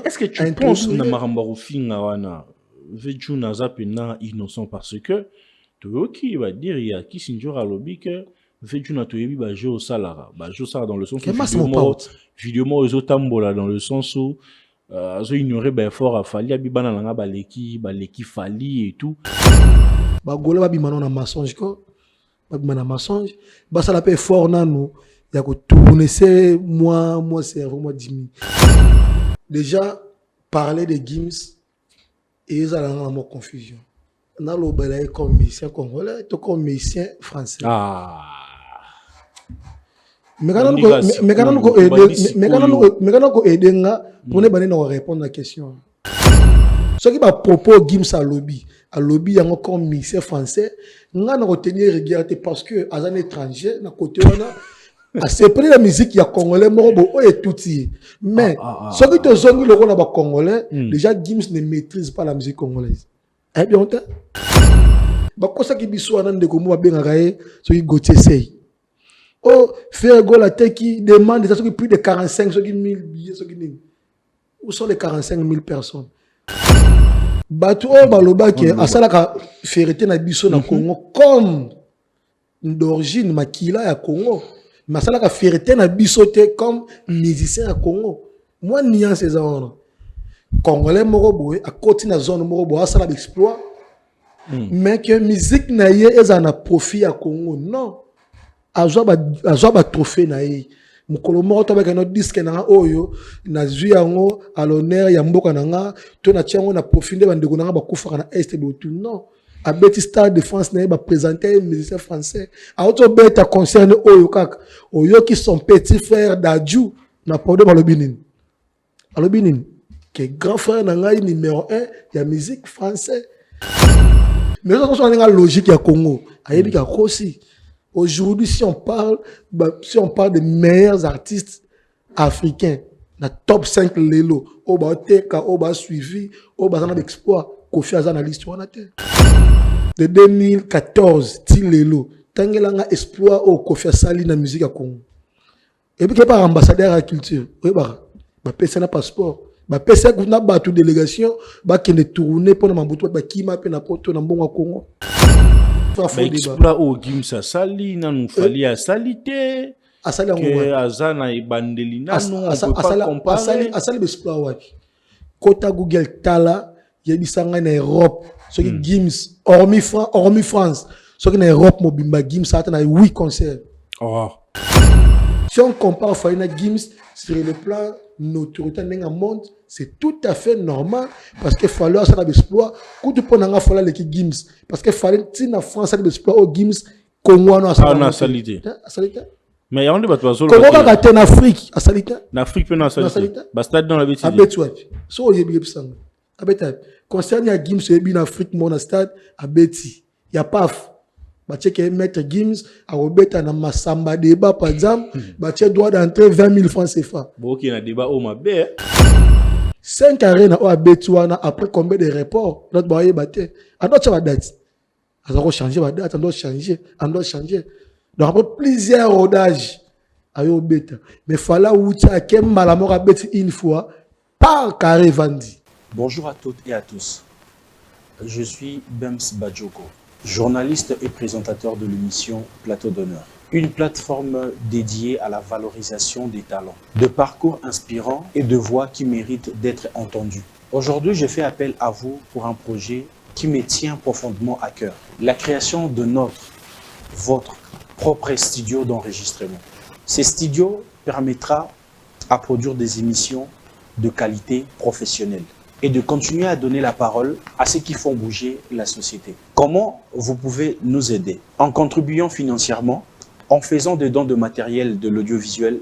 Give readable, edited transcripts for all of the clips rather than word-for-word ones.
Est-ce que tu penses na Marambaro Finga wana Veju naza pena innocent parce que Toyoki va dire il y a qui sinjora lobby que Veju na toyebi ba jeu salara ba jeu ça dans le sens où vidéo mo ezotambola dans le sens où azo ignorer ba effort à Fali abibana nanga baleki Fali et tout ba gola ba bimana na mensonge ko ba bimana mensonge ba ça la paix fort nanu ya ko tourner c'est moi cerveau moi 10 000 déjà parler de Gims et ils allaient dans ma confusion. On a l'obélaï comme musicien congolais, tout comme musicien français. Ah. Mais quand on aider pour ne pas répondre à la question. Ce qui va propos Gims à lobby il y a encore musicien français. On a retenu regarder parce que à un étranger na côté c'est pris la musique il y a congolais morobo et tout mais ce qui te zongi le rôle là congolais déjà Gims ne maîtrise pas la musique congolaise eh bien on ba ko ça qui biso na ndeko mo ba benga kae ce qui Gauthier sey oh faire go la tête qui demande ça qui plus de 45 ce qui 1000 billets ce qui nini où sont les 45 000 personnes batu o baloba ke asala ka fierté na biso na Congo comme d'origine makila ya Congo. Mais ça la fierté na bisoté comme musicien à Congo. Moi nian ces gens congolais morobo à côté na zone morobo ça la exploit. Mais que musique na yé ezana profit à Congo non. Azwa ba trophée na yé. Mukolo moko to ba ka no disque na oyo na zui yango à l'honneur ya mboka na nga to na tiango na profit de bandeko na ba kufa na est de tout non. A Betty Star de France n'a présenté un musicien français. A autre bête à concerne Oyo Kak. Oyo qui sont petits frères d'Adjou n'a pas de Malobinin. Malobinin, qui est grand frère n'a numéro 1 de la musique française. Mais nous avons une logique à Congo. À aussi. Aujourd'hui, si on parle des meilleurs artistes africains, la top 5 Lelo, Oba Teka, Oba Suivi, Oba Zana d'Exploit, Kofi Azana l'histoire na terre. De 2014, Tilelo, Tangelanga exploit au Kofi Sali na musique à Congo. Et puis qu'il n'y a pas ambassadeur à la culture. Oui, bah, PC na passeport. Bah, PC na batu délégation, bah, qui ne tourne pour na mbuto, bah, qui m'a na poto na mbongo Congo. Bah, exploit au Gims Sali, na nous fali à salité. Asali que Azana et Bandelina, non, on peut pas comparer. Asali exploit wapi. Kota Google Tala, yebisanga na Europe. Ce qui Gims, hormis France, ce qui est en Europe, Mobimba Gims, ça a 8 concerts. Oh. Si on compare Faina Gims sur le plan notoriété dans le monde, c'est tout à fait normal parce qu'il fallait ça l'exploit. Quand tu prends un fallait l'équipe Gims, parce qu'il fallait si en France ça l'exploit au Gims, Congo non à salité. Mais il y a un débat sur le Congo a en Afrique, à salité. En Afrique peut en salité. Bastade dans la bêtise. À Betty. So il y a ça. À Betty. Concernant Gims, il y a en Afrique, mon stade, à Betty. Il y a PAF. Bache que mettre Gims, à Robeta, dans Massamba débat, par exemple, bache droit d'entrer 20 000 francs CFA. Bon, il y a un débat au Mabé. 5 arènes à Betty, après combien de reports, notre boyer batté. À d'autres, ça va date. On doit changer, on doit changer. Donc, après plusieurs rodages, à Robeta. Mais il fallait outil à quel malamor à Betty une fois, par carré Vandi. Bonjour à toutes et à tous. Je suis Bems Badjoko, journaliste et présentateur de l'émission Plateau d'honneur, une plateforme dédiée à la valorisation des talents, de parcours inspirants et de voix qui méritent d'être entendues. Aujourd'hui, je fais appel à vous pour un projet qui me tient profondément à cœur, la création de votre propre studio d'enregistrement. Ce studio permettra à produire des émissions de qualité professionnelle et de continuer à donner la parole à ceux qui font bouger la société. Comment vous pouvez nous aider? En contribuant financièrement, en faisant des dons de matériel de l'audiovisuel,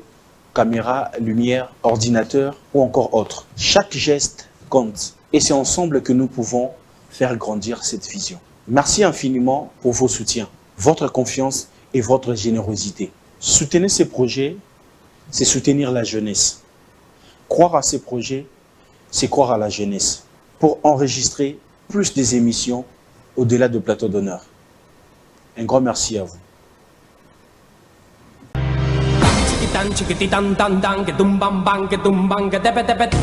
caméra, lumière, ordinateur ou encore autre. Chaque geste compte et c'est ensemble que nous pouvons faire grandir cette vision. Merci infiniment pour vos soutiens, votre confiance et votre générosité. Soutenez ces projets, c'est soutenir la jeunesse. Croire à ces projets, c'est croire à la jeunesse pour enregistrer plus des émissions au-delà de Plateau d'honneur. Un grand merci à vous. Chiquitan, chiquititan, tan, tan, que tum bam bam, que tum bam, que tepe tepe.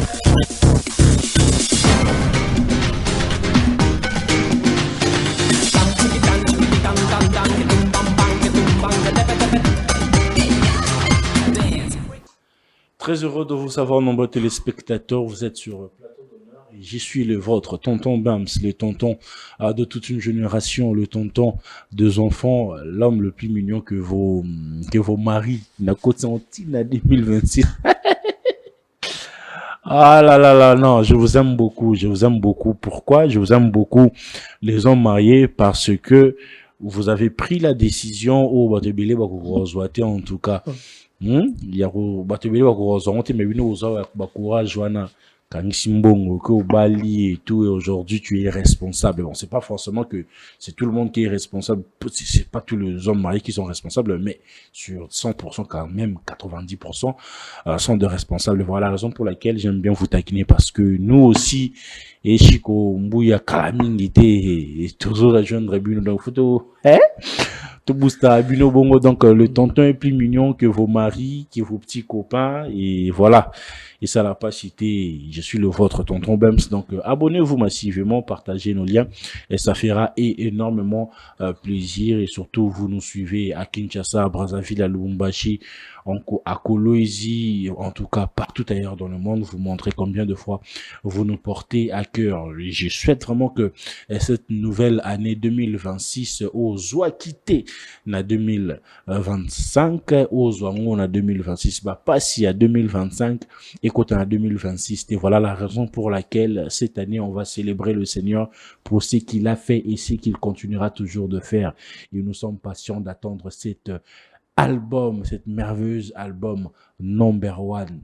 Très heureux de vous savoir, nombreux téléspectateurs. Vous êtes sur Plateau d'Honneur et j'y suis le vôtre, tonton Bams, le tonton de toute une génération, le tonton des enfants, l'homme le plus mignon que vos maris. La Côte-Santine à 2026. Ah là là là, non, je vous aime beaucoup, je vous aime beaucoup. Pourquoi? Je vous aime beaucoup, les hommes mariés, parce que vous avez pris la décision au Batebele Bakurozoate en tout cas. Il y a Batebele Bakurozoate, mais nous avons Bakura Joana Kangisimbongo, que au Bali et tout, et aujourd'hui tu es responsable. Bon, c'est pas forcément que c'est tout le monde qui est responsable, c'est pas tous les hommes mariés qui sont responsables, mais sur 100% quand même, 90% sont de responsables. Voilà la raison pour laquelle j'aime bien vous taquiner, parce que nous aussi, et Chico Mbouya Kalamingite, et toujours la jeune Rebuno, donc photo, tout boosta Buno Bongo, donc le tonton est plus mignon que vos maris, que vos petits copains, et voilà. Et ça l'a pas cité, je suis le vôtre, tonton Bems. Donc, abonnez-vous massivement, partagez nos liens et ça fera énormément plaisir. Et surtout, vous nous suivez à Kinshasa, à Brazzaville, à Lubumbashi, à Kolwezi, en tout cas partout ailleurs dans le monde. Vous montrez combien de fois vous nous portez à cœur. Et je souhaite vraiment que cette nouvelle année 2026 ose quitter na 2025, ose na 2026, bah pas si à 2025 et côté en 2026. Et voilà la raison pour laquelle cette année on va célébrer le Seigneur pour ce qu'il a fait et ce qu'il continuera toujours de faire. Et nous sommes patients d'attendre cet album, cette merveilleuse album number one.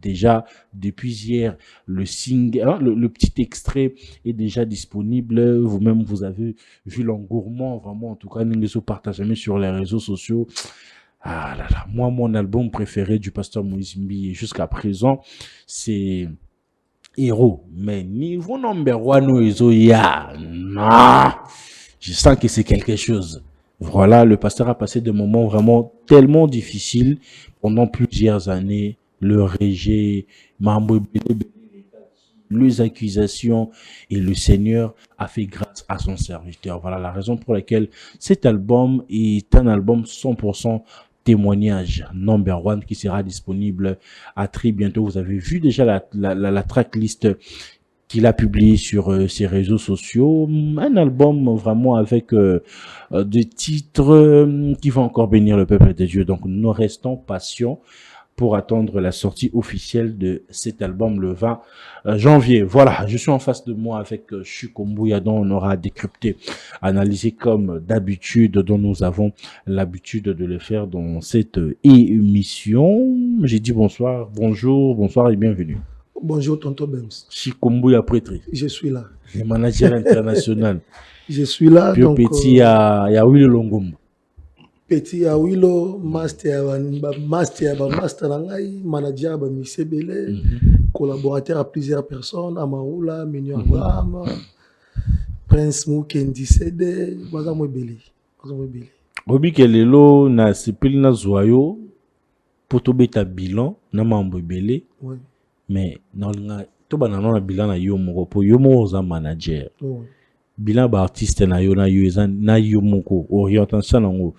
Déjà depuis hier, le single, le petit extrait est déjà disponible. Vous-même vous avez vu l'engouement, vraiment, en tout cas, nous nous partageons sur les réseaux sociaux. Ah là là, moi, mon album préféré du pasteur Moïse Mbi jusqu'à présent, c'est Héros. Mais niveau number one, non, je sens que c'est quelque chose. Voilà, le pasteur a passé des moments vraiment tellement difficiles pendant plusieurs années. Le rejet, les accusations, et le Seigneur a fait grâce à son serviteur. Voilà la raison pour laquelle cet album est un album 100% témoignage number one qui sera disponible à très bientôt. Vous avez vu déjà la tracklist qu'il a publié sur ses réseaux sociaux. Un album vraiment avec des titres qui vont encore bénir le peuple de Dieu. Donc nous restons patients pour attendre la sortie officielle de cet album le 20 janvier. Voilà, je suis en face de moi avec Chico Mbouya, dont on aura décrypté, analysé comme d'habitude, dont nous avons l'habitude de le faire dans cette émission. J'ai dit bonsoir, bonsoir et bienvenue. Bonjour, tonton Bems. Chico Mbouya prêtre. Je suis là. Le manager international. Je suis là. Puis donc, petit, il y a Willy Longum. Petit à Willow, master Nangai, manager à Misebele, collaborateur à plusieurs personnes, Amaoula, Minyo Abraham, Prince Mukendi Sede, Bazamwebele. Obi kelelo na sipili na zoyo, potobeta bilan, na mamwebele. Oui. Mais na toba na bilan na yo moko po yo mo za manager. Oui. Bilan ba artiste na yo na yo moko orientation nango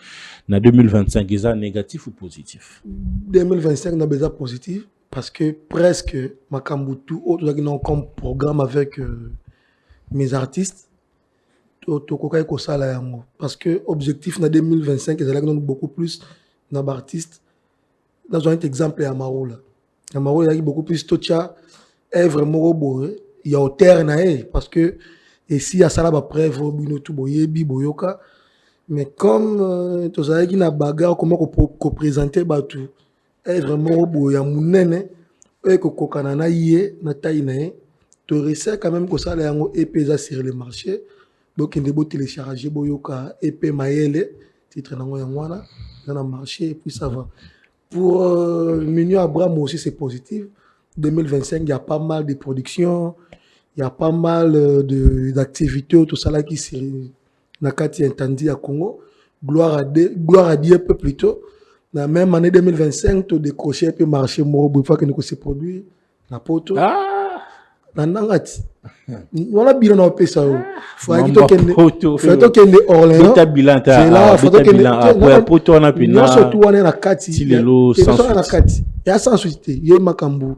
na 2025 est négatif ou positif? 2025 n'a besoin positif parce que presque Makambutu autre qui comme programme avec mes artistes parce que objectif na 2025 est beaucoup plus dans artistes. Dans un exemple à Maroula. À Maroula il y a beaucoup plus tocha est vraiment beau, il y a hauteur na parce que et si à ça là preuve bino tout boyebi boyoka. Mais comme tu as dit na bagarre comment qu'on présenter batu est vraiment beau ya munene et que kokanana yé na taina tu risques quand même que ça là ngo épesa sur le marché donc il faut télécharger boyoka épé maele titre nango yangwana dans le marché et puis ça va pour Minyo Abraham aussi c'est positif 2025 il y a pas mal de productions il y a pas mal d'activités tout ça là qui c'est Nakati Intandi à Congo, gloire à Dieu peu plutôt. Dans la même année 2025, tu décroché un peu marché Morobo, une fois que nous se produit, la poto. Nanangati. On a bilan au pesa. Faut kende Orléans. C'est bilan là, faut bilan après poto on a pina. Non surtout on est na kati. Tilelo sans na kati. Il y a sans suite. Il y a makambu.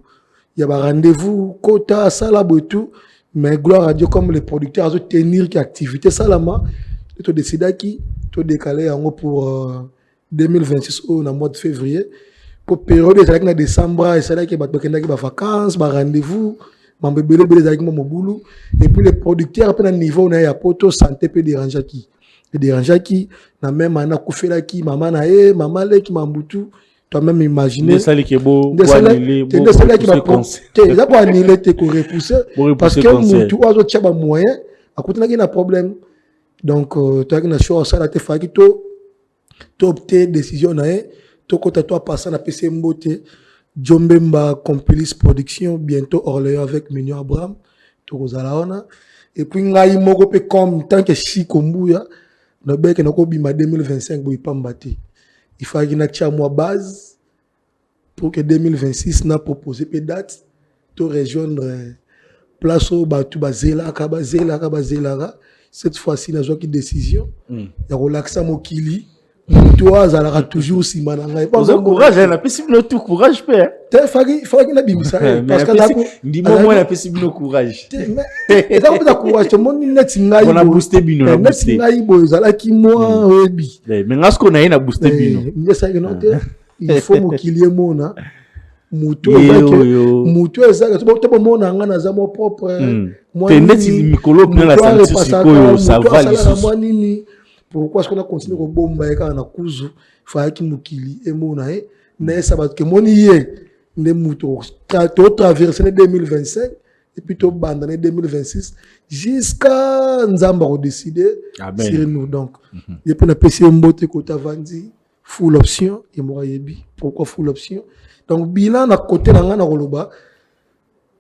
Il y a rendez-vous quota sala botu mais gloire à Dieu comme les producteurs à tenir qui activité salama. Tu décides qui tu décaler en pour 2026 au mois de février pour période c'est là décembre et c'est là que va vacances, va rendez-vous. Et puis les producteurs après un niveau on a poto santé peut déranger qui na même ana kufela qui maman na maman le qui mambutu toi même imaginer ça qui est beau annuler qui va ça pour annuler te repousser parce que mutu ozo tchaba moyen à côté na problème donc toi qui na show ça la te faki to opter décision na to kota toi passer na PC mbote Djombemba Compilis Production, bientôt Orléans avec Mignon Abraham, Torozalaona. Et puis, ngai moko pe comme tant que Chikombuya, no beke no ko bima 2025 boy pambati. Il faut qu'il y ait une base pour que 2026 n'a proposé pe date to rejoindre place au batu bazela kabazela. Cette fois-ci na joki décision. Ya relaxa mokili. Toi, ça aura toujours si mal. Courage, la possible tout courage, père. Il faut qu'il ait bien ça. Parce que dis-moi la possible courage. Et ça vous courage. Tout le monde net singa. On a boosté bino. Net singa ibo. Zala qui moi obi. Mais est-ce qu'on a une à booster bino? Il faut mo qu'il y ait mon Muto ezaka to bomona nga na za mo propre. Moi net mikolo bien la santé sikoyo ça va les. Pourquoi est-ce qu'on a continué au bomba et quand on a cousu, il fallait qu'il nous kili et mon aïe, mais ça va que mon yé, les moutons, tu traverses les 2025 et puis tu bandes les 2026 jusqu'à Nzamba décider sur nous donc. Et puis on a PC mbote côté Vandi, full option et moi yebi. Pourquoi full option? Donc bilan à côté na ngana koloba.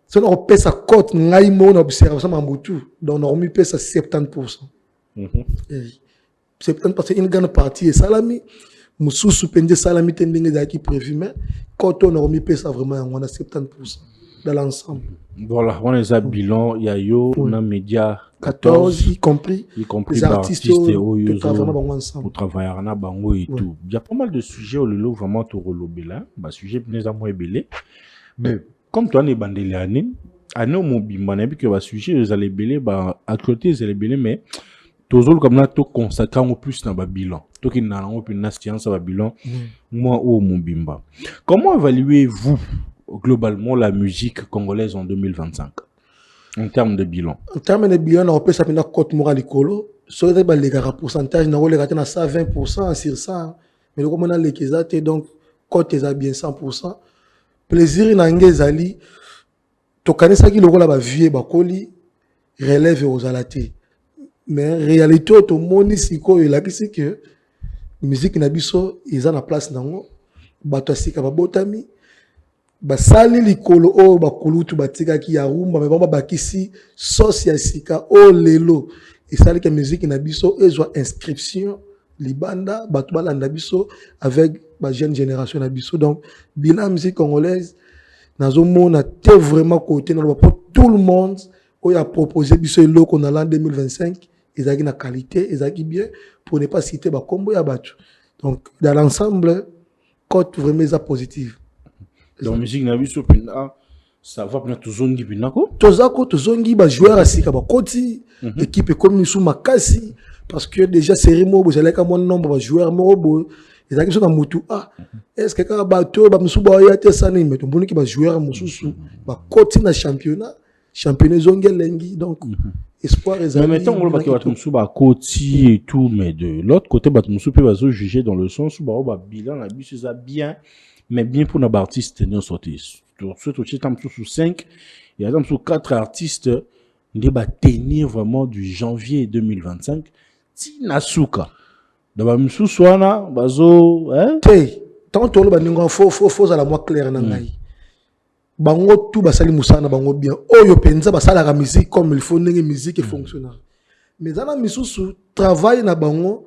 Si on pèse sa cote, ngai mon observation mambutu, donc on remet pèse à 70%. 70 parce qu'une grande partie est salami, Moussou soupendé salami tendenge qui prévu, mais quand on a remis ça vraiment, on a 70% dans l'ensemble. Voilà, on a un bilan, il y a yo, on a média 14, y compris les artistes qui travaillent en bango et tout. Il y a pas mal de sujets au lelo vraiment tout relobé là, bah sujet bien à moins belé. Mais comme toi on est bandé l'année, année mon bimban et puis que va sujet les allez belé, bah à côté les allez belé mais toujours comme là tout consacré en plus dans le bilan tout qui n'a pas une science à bilan moi au mon bimba. Comment évaluez-vous globalement la musique congolaise en 2025 en termes de bilan? En termes de bilan on peut s'appeler cote morale colo sur les pourcentage na les gars 120% sur 100 mais le comment on a les exact donc cote est bien 100% plaisir na ngezali to kanisa ki lokola ba vie ba koli relève aux alatés. Mais réalité tout le monde ici quoi il a dit que musique na biso ils ont la place nango bato sika ba botami ba sali likolo o ba kulutu batika ki ya rumba mais ba bakisi sauce ya sika o lelo et sali que musique na biso ezwa inscription libanda bato balanda biso avec ba jeune génération na biso donc bilan musique congolaise nazo mona te vraiment côté na pour tout le monde o ya proposé biso lo qu'on a l'an 2025. Ils ont une qualité, ils ont bien, pour ne pas citer bah combo ya batu. Donc dans l'ensemble, cote vraiment positive. Donc musique na biso pina ça va pina tuzongi pina ko? Tuzongi ba joueur asika ba koti, équipe comme sous makasi parce que déjà série mo vous allez comme nombre de joueurs mo ils ont qui na mutu est-ce que quand bato ba musu ba ya te sani mais ton ki ba joueur mususu ba koti na championnat zongi lengi donc espoir mais mettons on va que Batumsu ba koti et tout mais de l'autre côté Batumsu peut se juger dans le sens où ba bilan la bus ça bien mais bien pour nos artistes tenir sorti surtout chez Tamsou sous 5 il y a Tamsou 4 artistes ne ba tenir vraiment du janvier 2025 tinasuka da ba musu swana bazo hein tant to lo ba ningo faut à la moi clair na ngai bango tout basali musana bango bien oyo penza basala la musique comme il faut une musique fonctionnelle mais dans la misusu travail na bango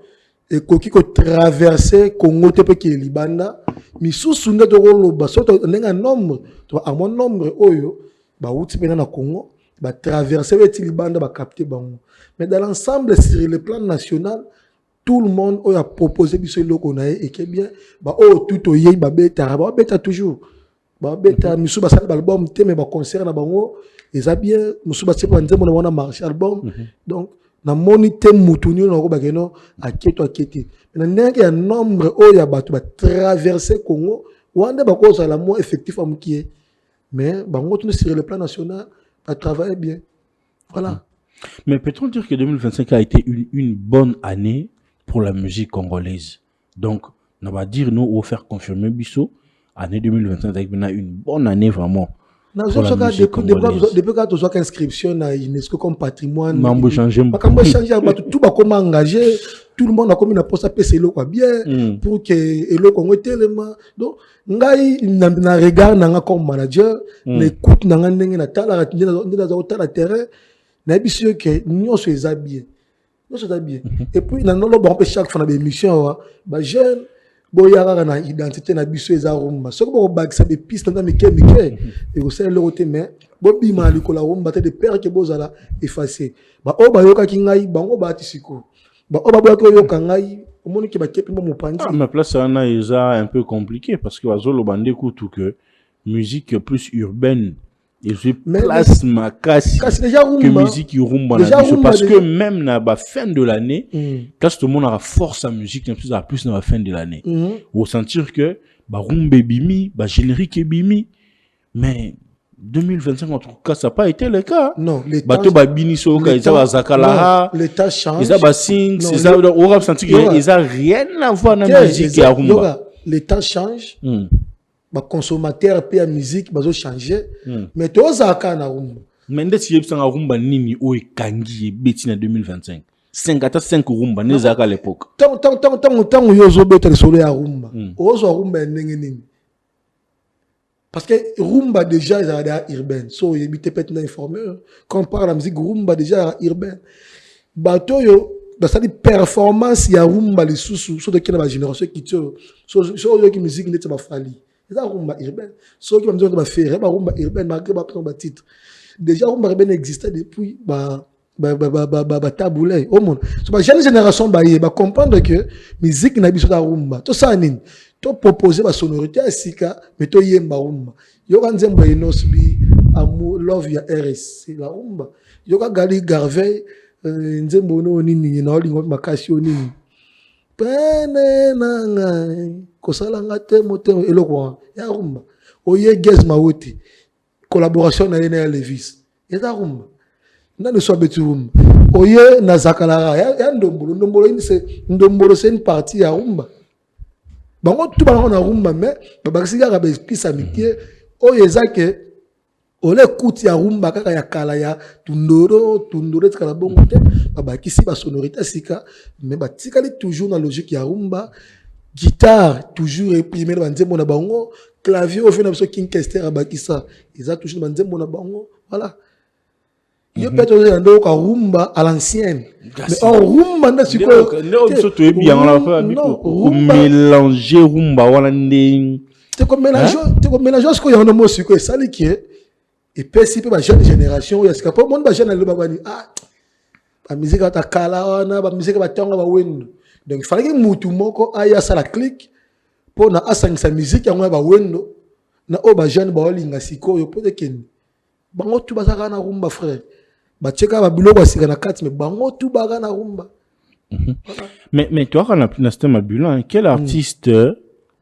et koki ko traverser Congo te pe ki libanda misusu nde to lo baso to nenga nombre to a mon nombre oyo ba uti pena na Congo bah traverser les bandes, bah capter bango. Mais dans l'ensemble, sur le plan national, tout le monde a proposé ce qu'on a et qui est bien, bah oh tout au yé, bah bêta toujours, bah bêta, nous sommes à l'album, mais bah concert na bango, et ça bien, nous sommes à marché album, donc na monité moutouni na ko ba keno aketo aketi. Mais il y a un nombre où il y a bah traverser Congo, wande ba ko ça la moins effectif à moukié, mais bah on sur le plan national, à travailler bien, voilà. Mais peut-on dire que 2025 a été une bonne année pour la musique congolaise? Donc, on va dire, nous, on va faire confirmer Bissot, année 2025 avec une bonne année vraiment. Pour la musique congolaise. Depuis que tu as inscription à UNESCO comme patrimoine, Mambo changé. Tout va comment engager, tout le monde a comme une poste à PC quoi bien, pour que le Congo tellement. Donc, ngai na regard na comme manager, n'écoute na ndenge na tala na terrain. Na bien que nous sommes habillés. Nous sommes habillés. Et puis, dans le bon chaque fois dans l'émission, bah jeune, boyara na identité na biso eza rumba. Ce que bag ça des pistes dans mes et vous le côté mais bobi ma likola rumba te de père que bozala effacer. Bah o ba yoka kingai bango ba tisiko. Bah o ba boya ko yoka ngai au monde qui ba kepi mo pandi. Ah mais place ça na eza un peu compliqué parce que bazolo bande tout que musique plus urbaine. Et je place ma casse que musique rumba parce que même à la fin de l'année, quand tout le monde a la force à musique, plus à la fin de l'année, on sentir que rumba bimi, générique bimi, mais 2025 en tout cas ça n'a pas été le cas. Non, l'état change. On va sentir qu'ils n'ont rien à voir dans la musique et rumba. L'état change. Ba consommateur pe ya musique bazo changer mais to zaka na rumba mais ndeti yebsanga rumba nini o ekangi beti na 2025 55 rumba ne zaka à l'époque tant yozo beta le solo ya rumba ozo rumba ndenge nini parce que rumba déjà ils are urbaine so yebite peut-être informé quand on parle de la musique rumba déjà urbaine bato yo dans cette performance ya rumba les sous so de quelle génération qui so yo qui musique ndeti ba fali ça rumba urbaine ceux qui vont dire va faire rumba urbaine malgré ba titre déjà rumba urbaine existait depuis taboulé au monde so ba jeune génération ba comprendre que musique na biso ta rumba to ça nini to proposer ba sonorité asika mais to yemba rumba yo ka nzembo inosbi amour love ya RS c'est la rumba yo ka gali Garvey nzembo no nini na olingo makasi nini pene nanga kosalanga te motema eloko ya rumba oye Gez Mawoti collaboration na yena Levis ya rumba na ne so betu rumba oye na Zakala ya ndombolo c'est une partie ya rumba bango tout bango na rumba mais babakisika ka esprit amitié oye zake ole kuti ya rumba kaka ya kala ya tundoro tikala bongo te babakisi ba sonorité sika mais batikali toujours na logique ya rumba. Guitare toujours réprimé dans nzembo na bango, clavier au fait na biso King Kester abakisa ils a toujours dans nzembo na bango voilà yo peut-être dans do ka rumba à l'ancienne mais en rumba na siko no to ebi en la fa mélanger rumba wala nding te ko mélanger ce ko ya no mo siko ça li qui et pesi pe ba jeune génération ya sika po monde ba jeune le ba bani ba musique ta kala wana ba musique ba tonga ba wendo. Donc il fallait que mutu moko aya sala click pour na asangisa musique ya ba wendo na o ba jeune ba olinga sikoyo peut être ken bango tu bazaka na rumba frère ba cheka ba biloko asika na kati mais bango tu baga na rumba. Mais toi quand on a pris système ambulant quel artiste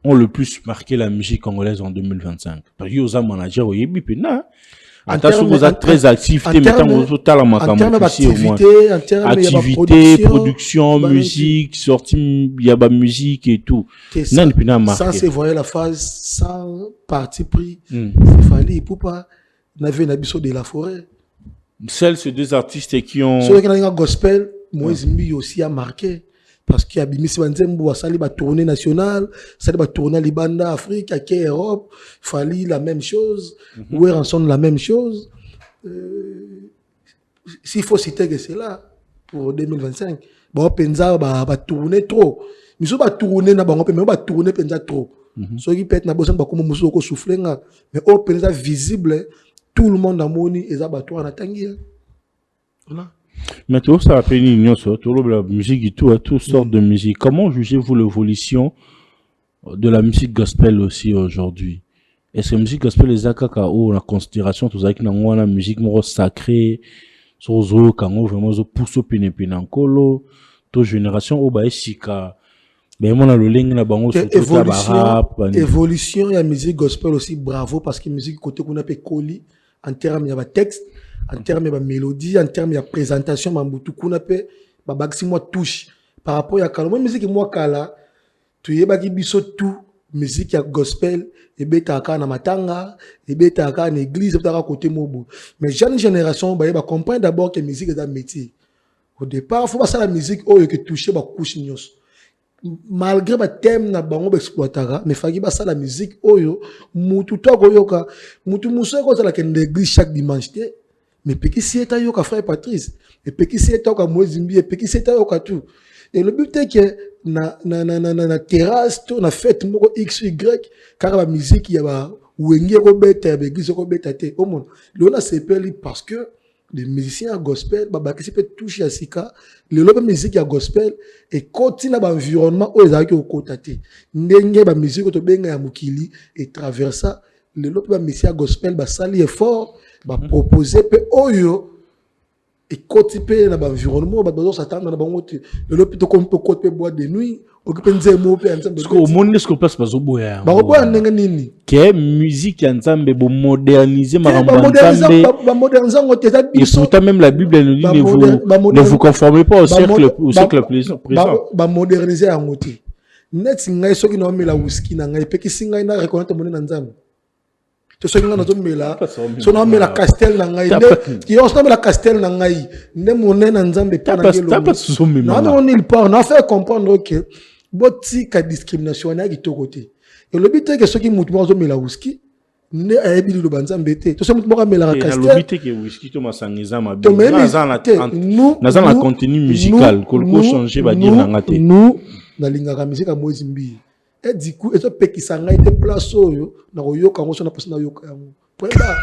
ont le plus marqué la musique congolaise en 2025 parce que yoza manager o yebi pena attention vous êtes très actifs en termes d'activité, production, musique, sortie, il y a la musique et tout. Ça c'est voyez la phase sans parti pris. Il fallait pour pas n'avait un abysso de la forêt. Ces deux artistes qui ont ceux qui ont un gospel, Moïse Mbi aussi a marqué. Parce qu'il y a Bimisi Banzembo, a sali ba tournée nationale, sali ba tournée Libanda, Afrique, à Europe, Fali la même chose, Ouer Ranson la même chose. S'il faut citer que c'est là, pour 2025, bon, Penza va tourner trop. Mais si on va tourner, on va tourner Penza trop. Ceux qui pètent, on va souffler, mais on Penza visible, tout le monde a moni et ça bateau en attendant. Voilà. Mais tout ça a fait une la musique et tout, toutes sortes de musique. Comment jugez-vous l'évolution de la musique gospel aussi aujourd'hui? Est-ce que la musique gospel les a en considération tout ça qui n'a pas la musique sacrée, sur zo kango vraiment zo pousso pinepinankolo, toute génération au ba esika. Mais mon le ligne na bango sur tout rap. Évolution la musique gospel aussi bravo parce que musique côté qu'on appelle coli en termes de texte, en termes de mélodie, en termes de présentation, mambutu qu'on appelle ba bagsi moi touche par rapport à kala musique moi kala tu yeba ki biso tout musique ya gospel et beta ka na matanga et beta ka na église beta côté mobo mais jeune génération ba yeba comprendre d'abord que musique est un métier au départ faut pas ça la musique oh que toucher ba couche nyos malgré ba thème na bango exploitara mais faki ba ça la musique oyo mutu to ko yoka mutu muso ko ça la ken l'église chaque dimanche mais peki si eta yoka frère Patrice et peki si eta ka Mozimbi et peki si eta yoka tout et le but est que na terrasse to na fête moko XY car la musique ya ba wenge ko beta ba église ko beta te au monde le on a s'appelle parce que les musiciens gospel ba qui peut toucher à sika le lobe musique ya gospel et continue ba environnement o ezaki ko kotate ndenge ba musique to benga ya mukili et traversa le lobe ba musique gospel ba sali effort ba proposer pe oyo et continue na ba environnement ba dozo s'attendre na bango te le lobe to comme côté boîte de nuit occupé nzemo pe ensemble parce que au monde ce que place pas boya ba boya ndenge nini que musique ya nzambe bo moderniser ba moderniser on te ça et pourtant même la Bible nous dit ne vous conformez pas au siècle présent ba moderniser en côté net ngai soki na mela whisky na ngai pe ki singa na reconnaître mon na nzambe to soki na zo mela so na mela castel na ngai ki on na mela castel na ngai ne mon na nzambe pa na ngelo na on il part na faire comprendre que boti ka discrimination na ki to côté et le but est que soki mutu mo zo mela whisky ne ayebi lo banzambe te to so mutu mo ka mela castel le but est que whisky to masangiza mabe na za contenu musical ko changer ba dire na ngate nous na lingaka musique à Mozimbi et du coup et pekisa ngai te place oyo na koyoka ngo so na personne na yoka yango preba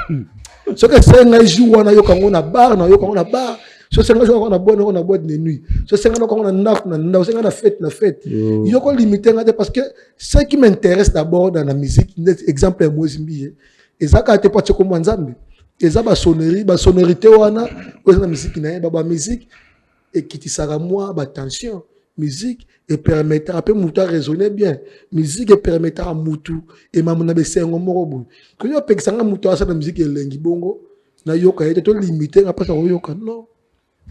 ce que c'est ngai jour na yoka ngo na bar na yoka ngo na bar so c'est ngai jour na boîte de nuit so c'est ngai ngo na naf na so ngai na fête yoko limiter ngate parce que ce qui m'intéresse d'abord dans la musique exemple à Mozimbi ezaka te pas comme nzambe ezaba sonorité wana oza na musique na ba musique et qui tisaka moi ba tension musique et permettra peu muta raisonner bien musique et permettra mutu et mamuna besengo morobo que yo pekisanga mutu asa na musique elengi bongo na yoka yete to limiter après ça yoka non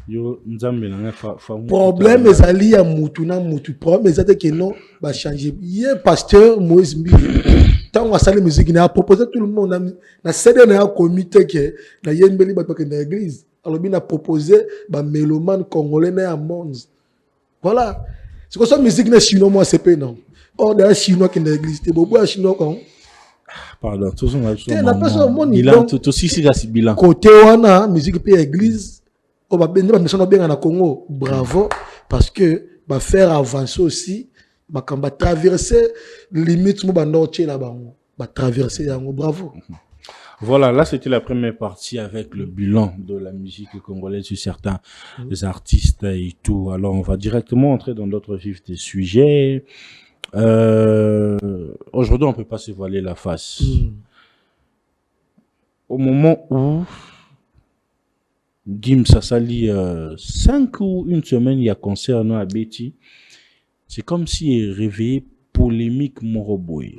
yo nzambe na problème ezali ya mutu na mutu problème ezate que non ba changer ye pasteur Moïse Mbi tant on sali musique na proposer tout le monde na cédé na comité que na yembeli ba na église alors bien a proposé ba mélomane congolais na monde. Voilà. C'est comme ça, musique n'est chinois, moi, c'est pas non. Or, des chinois qui n'existent pas. Beaucoup de chinois, quand. Pardon, tout ça, bilan. Tout aussi, c'est bilan. Côté, on a musique puis église. On va bien, bien en Congo. Bravo. Parce que, va faire avancer aussi. Quand va traverser, limite, on va là-bas. Va traverser, bravo. Voilà, là c'était la première partie avec le bilan de la musique congolaise sur certains artistes et tout. Alors on va directement entrer dans d'autres vifs des sujets. Aujourd'hui on peut pas se voiler la face. Au moment où Gims Sassali 5 ou une semaine il y a concernant à Betty, c'est comme si réveillé polémique Moroboy.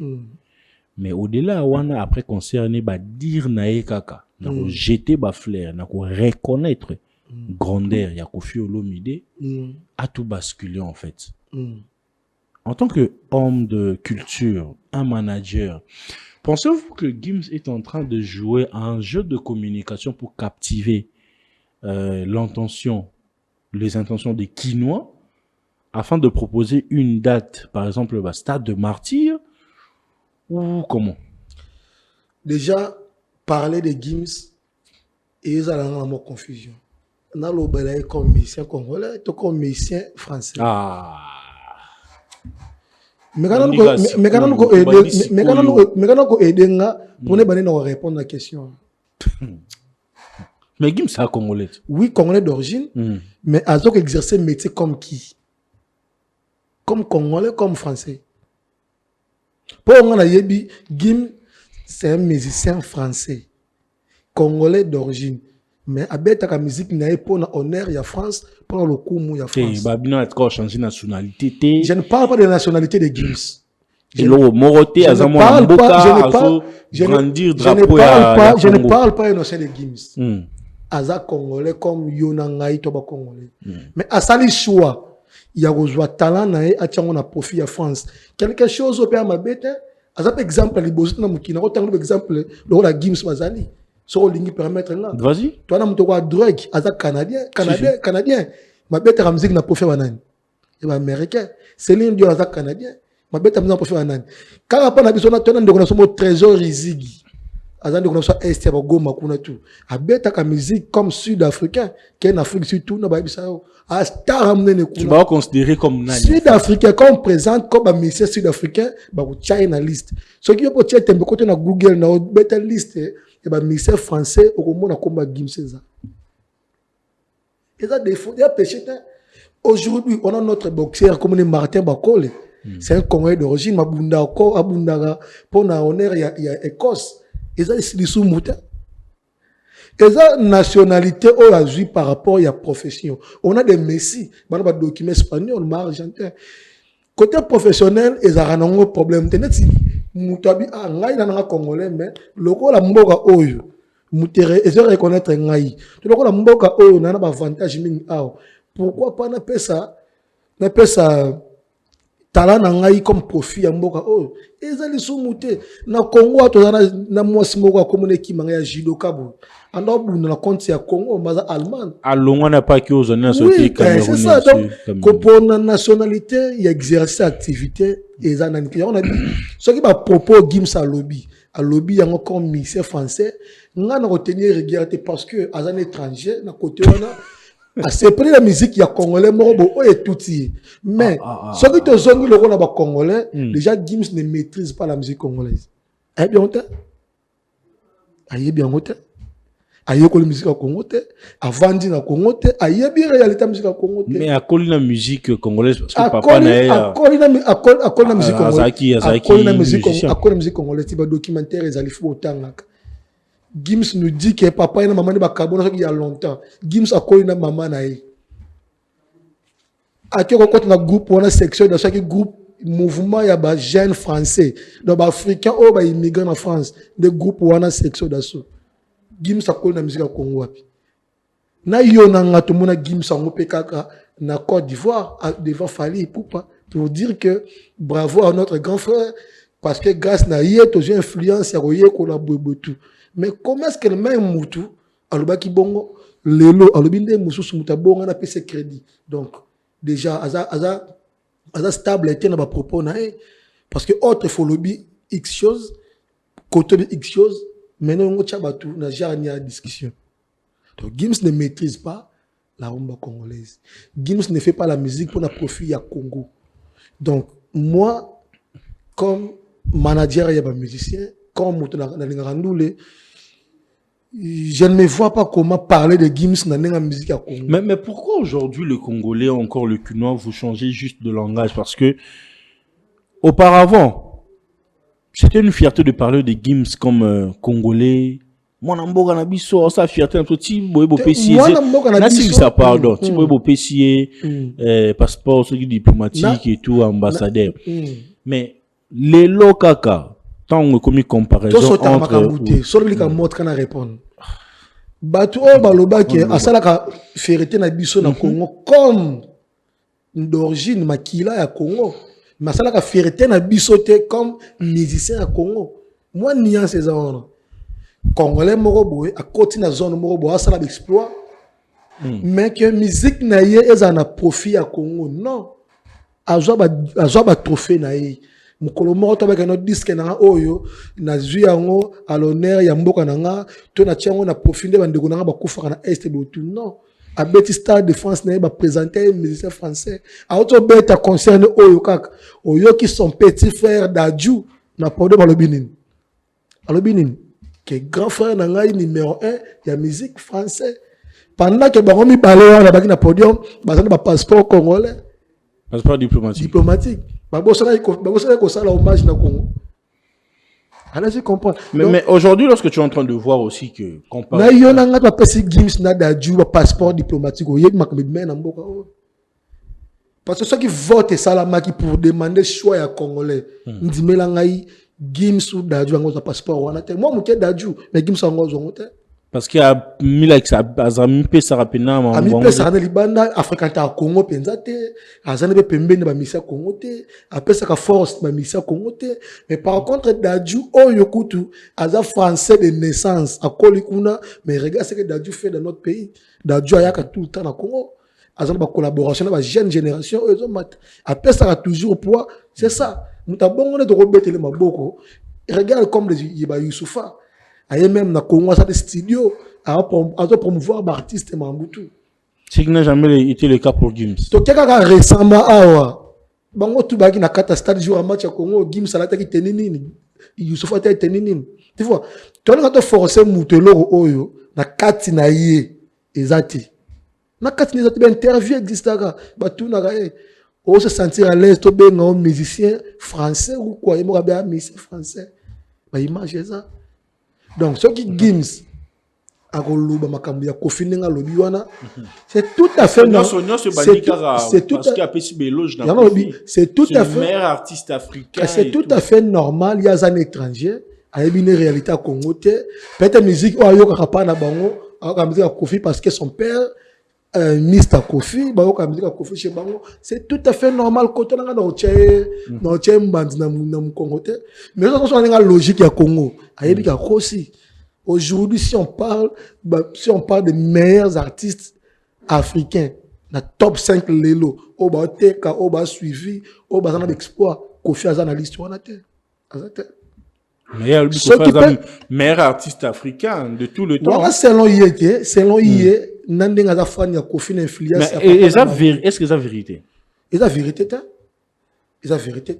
Mais au-delà, on a après concerné, bah, dire nae kaka, na ko jeter ba flair, na ko reconnaître grandeur, ya ko fi olomide, a tout basculé en fait. En tant que homme de culture, un manager, pensez-vous que Gims est en train de jouer à un jeu de communication pour captiver les intentions des Quinois, afin de proposer une date, par exemple, bah, Stade de Martyrs, ou comment? Déjà, parler de Gims, et ils ont une confusion. On a l'obélaï comme musicien congolais, tout comme musicien français. Ah. Mais quand on a aider, pour ne pas répondre à la question. Mais Gims c'est congolais. Oui, congolais d'origine, mais Azok exerçait métier comme qui? Comme congolais, comme français. Pour on a yebi, Gims c'est un musicien français, congolais d'origine. Mais avec la musique, il y a pour honneur, il y a France, pour le coup, il y a France. Babino a changé de nationalité. Je ne parle pas de la nationalité de Gims. Je ne parle pas de la nationalité de Gims. Aza congolais comme Yonangaï toba congolais. Mais à sali choix, il y a un talent nae a tiango na profit à France. Quelque chose au père ma bête. Aza par exemple les boss na mukina autant exemple le la Gims Mazali. So lingi permettre là. Vas-y. Toi na mto kwa drogue aza canadien. Ma bête la musique na profit banane. Et ba américain. Céline Dion aza canadien. Ma bête na profit banane. Quand après na biso na tona ndeko na somo trésor Izigi. Azande qu'on soit est à Goma kuna tout. Abeta ka musique comme sud-africain, qui est en Afrique surtout na ba bisao. A star amne ne kuna. Tu vas considérer comme nani? Sud-africain comme présente comme un musicien sud-africain, ba ko China liste. Ce qui est pour tchete tembe côté na Google na beta liste et ba musicien français au mona comme Gims César. Et ça défaut, il y a péché. Aujourd'hui, on a notre boxeur comme Martin Bakole. C'est un Congolais d'origine, Mabunda ko abundaga pour na honneur il y a Écosse. Et ça, c'est des sous-moutins. Et ça, nationalité, on a vu par rapport à la profession. On a des messies, on a des documents espagnols, argentin. Côté professionnel, ils ont un problème. Si Moutabi, ah, ngaï n'a congolais, mais le rôle la mboka oyo, Moutere, ils ont reconnaître ngaï. Le rôle la mboka oyo, n'a pas avantage ming ao. Pourquoi pas n'a pas ça, talent nangai comme profit ya mboka oh ezali sumuté na Congo atozana na mwasi moko akomone kimanga ya judoka bo ando bunda na compte ya Congo maza allemand alonga na pas que aux honneurs sorti Cameroun c'est ça donc kopona nationalité il exercer activité ezana ni on a dit ce qui va propos Gims à lobby yango comme ministère français nga na retenir regarder parce que azan étranger na côté wana c'est pris la musique il y a congolais morobo oh et tout mais ce qui te zongi le rôle là congolais déjà Gims ne maîtrise pas la musique congolaise bien honte bien honte ko la musique congolaise avant dit na Congo te bien réalité musique congolaise mais à cause la musique congolaise parce que papa na à cause la musique congolaise à cause la musique congolaise tu vas documentaire les alifs autant Gims nous dit que papa et maman ne pas il y a longtemps. Gims a connu maman naïe. À quel moment on a groupe on a section dans chaque groupe mouvement il y a des jeunes français donc africains ou des immigrants en France des groupes on a section d'assaut. Gims a connu la musique au Congo. Na yonanga tout monde Gims en opekaka na Côte d'Ivoire devant Fali pour dire que bravo à notre grand frère parce que grâce na yé to j'ai influence ya koyé ko la bobotou. Mais comment est-ce que le même Moutou, alobaki bongo, lelo, alobinde moussous mouta bongo na pc crédit. Donc, déjà, aza stable était dans ma propos nae, parce que autre faut lobby X chose, côté de X chose, maintenant on tchabatou, n'a jamais à discussion. Donc, Gims ne maîtrise pas la rumba congolaise. Gims ne fait pas la musique pour la profit à Congo. Donc, moi, comme manager, il y a un musicien, comme je ne me vois pas comment parler de Gims dans la musique à Congo. Mais pourquoi aujourd'hui le Congolais, encore le Cunois, vous changez juste de langage? Parce que auparavant, c'était une fierté de parler de Gims comme Congolais. Moi, Namboga Nabiso, ça fierté un petit boybo pessier. Nassif ça pardon, petit boybo pessier, passeport diplomatique et tout, ambassadeur. Mais les locaka. Tant on commis comparaison entre sur les mots qu'on a répondre batu o baloba ke asala ka fierté na biso na Congo comme d'origine makila ya Congo masala ka fierté na biso te comme musicien à Congo moi nuance ces gens congolais moko boy a côté na zone moko boy asala exploit mais que musique na ye ezana profit à Congo non azwa ba trophée na ye mukolo moko to ba notre disque na oyo na zui yango à l'honneur ya mboka nanga to na tiango na profiter bandeko nanga ba kufa na est botu non a beti Stade de France na ba présenter musicien français a auto beta concerne oyo kaka oyo qui son petit frère Dadju na pode ba lobinin que grand frère nangai numéro 1 ya musique français pendant que bango mi balé na baki na podium bazana ba passeport congolais Passeport diplomatique. Babosana ko sala hommage na Congo. Alors je comprends. Mais aujourd'hui, lorsque tu es en train de voir aussi que na yo na nga pa Gims na daju ba passeport diplomatique oyeb makambe na mboka o. Parce que ceux qui votent salamaki pour demander choix à congolais ndimela ngai Gims ou daju ngo passeport wana te moi muke daju mais Gims ngo zongo te parce qu'il y a mille avec ça azami pe sarapena ma ami pe sarana libanda africain ta Congo penza te azana be pembeni ba misa Congo te apesa ka force ba misa Congo te mais par contre daju oyo kutu aza français de naissance akoli kuna mais regarde ce que daju fait dans notre pays daju ayaka tout le temps na Congo azana ba collaboration na ba jeune génération oyo mat apesa toujours poids c'est ça mutabongo ne to robetele maboko regarde comme les Yeba Youssoufa aye même na Congo ça des studios à promouvoir l'artiste Mambutu. Ce qui n'a jamais été le cas pour Gims. To kaka récemment awa bango tu baki na kata stade jour à match à Congo Gims salata ki tenini Youssoufa ta tenini tu vois to na to forcer mutelo oyo na kati na ye ezati na kati na ezati ba interview existaka ba tu na ga on se sentir à l'aise to ben un musicien français ou quoi il m'a bien musicien français ba image ça. Donc, ce qui Gims a relu makambo ya Kofi Ndenga lobi wana, c'est tout à fait normal. C'est tout à fait c'est tout à fait meilleur artiste africain. C'est tout à fait normal. Il y a un étranger, il y a une réalité à Congo. Peut-être musique ou ayo kapa na bango, a musique à Kofi parce que son père Mr. Kofi, bango ka musique à Kofi chez bango. C'est tout à fait normal quand on a dans tche mbandi na Congo. Mais ça c'est une logique ya Congo. Ayebi ka aussi. Aujourd'hui, si on parle des meilleurs artistes africains, la top 5 lelo, oba teka, oba suivi, oba zana d'exploit, Kofi Azana l'histoire na terre. Meilleur artiste africain de tout le temps. Voilà, selon Yé, Nandeng Aza fan ya Kofi n'influence. Est-ce que c'est la vérité? C'est la vérité, c'est la vérité.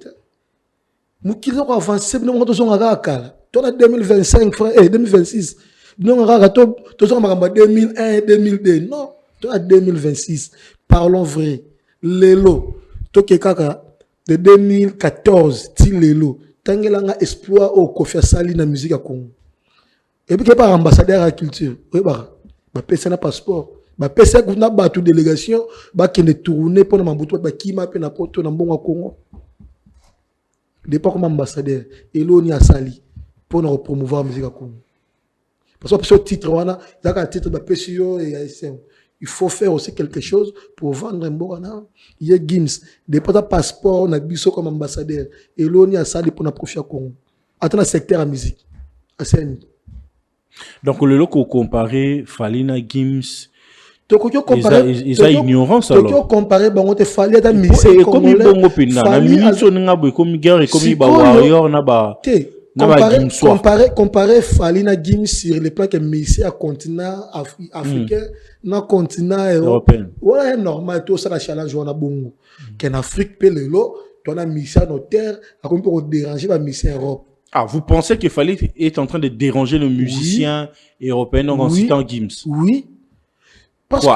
Moukilo a avancé, nous avons un toi, en 2025, frère, 2026. Nous avons 2001, 2002. Non, toi, en 2026. Parlons vrai. Lelo, toi, de 2014, ti Lelo. Tangelanga exploit au Kofi Asali na musique à Congo. Et puis, par ambassadeur à la culture. Oui, bah, un passeport. Pesa kuna batu délégation, qui ne tourner pour Mambutu, qui m'a fait na poto na mbongo Congo. Dépend comme ambassadeur. Elo ni Asali. Pour nous promouvoir la musique à Congo. Parce que ce titre, il y a un titre de PCO et ASM. Il faut faire aussi quelque chose pour vendre un bon. Il y a Gims, des passeports, on a Bisso comme ambassadeur. Et là, on a ça pour nous profiter à Congo. Attends, le secteur à musique. Donc, le loco comparé, Falina, Gims. Ils ont ignorance alors. Tu comparer bon te fallait ta musique et comme il bongo pina na minute nga boy comme guerre et comme ba warrior na ba comparer Falina Gims sur le plan que musique à continent africain na continent européen. Voilà normal tout ça la challenge on a bongo. Qu'en Afrique pe lelo toi na musique nos terres a comme pour déranger la musique Europe. Ah, vous pensez que Fali est en train de déranger le musicien européen en citant Gims? Oui. Parce que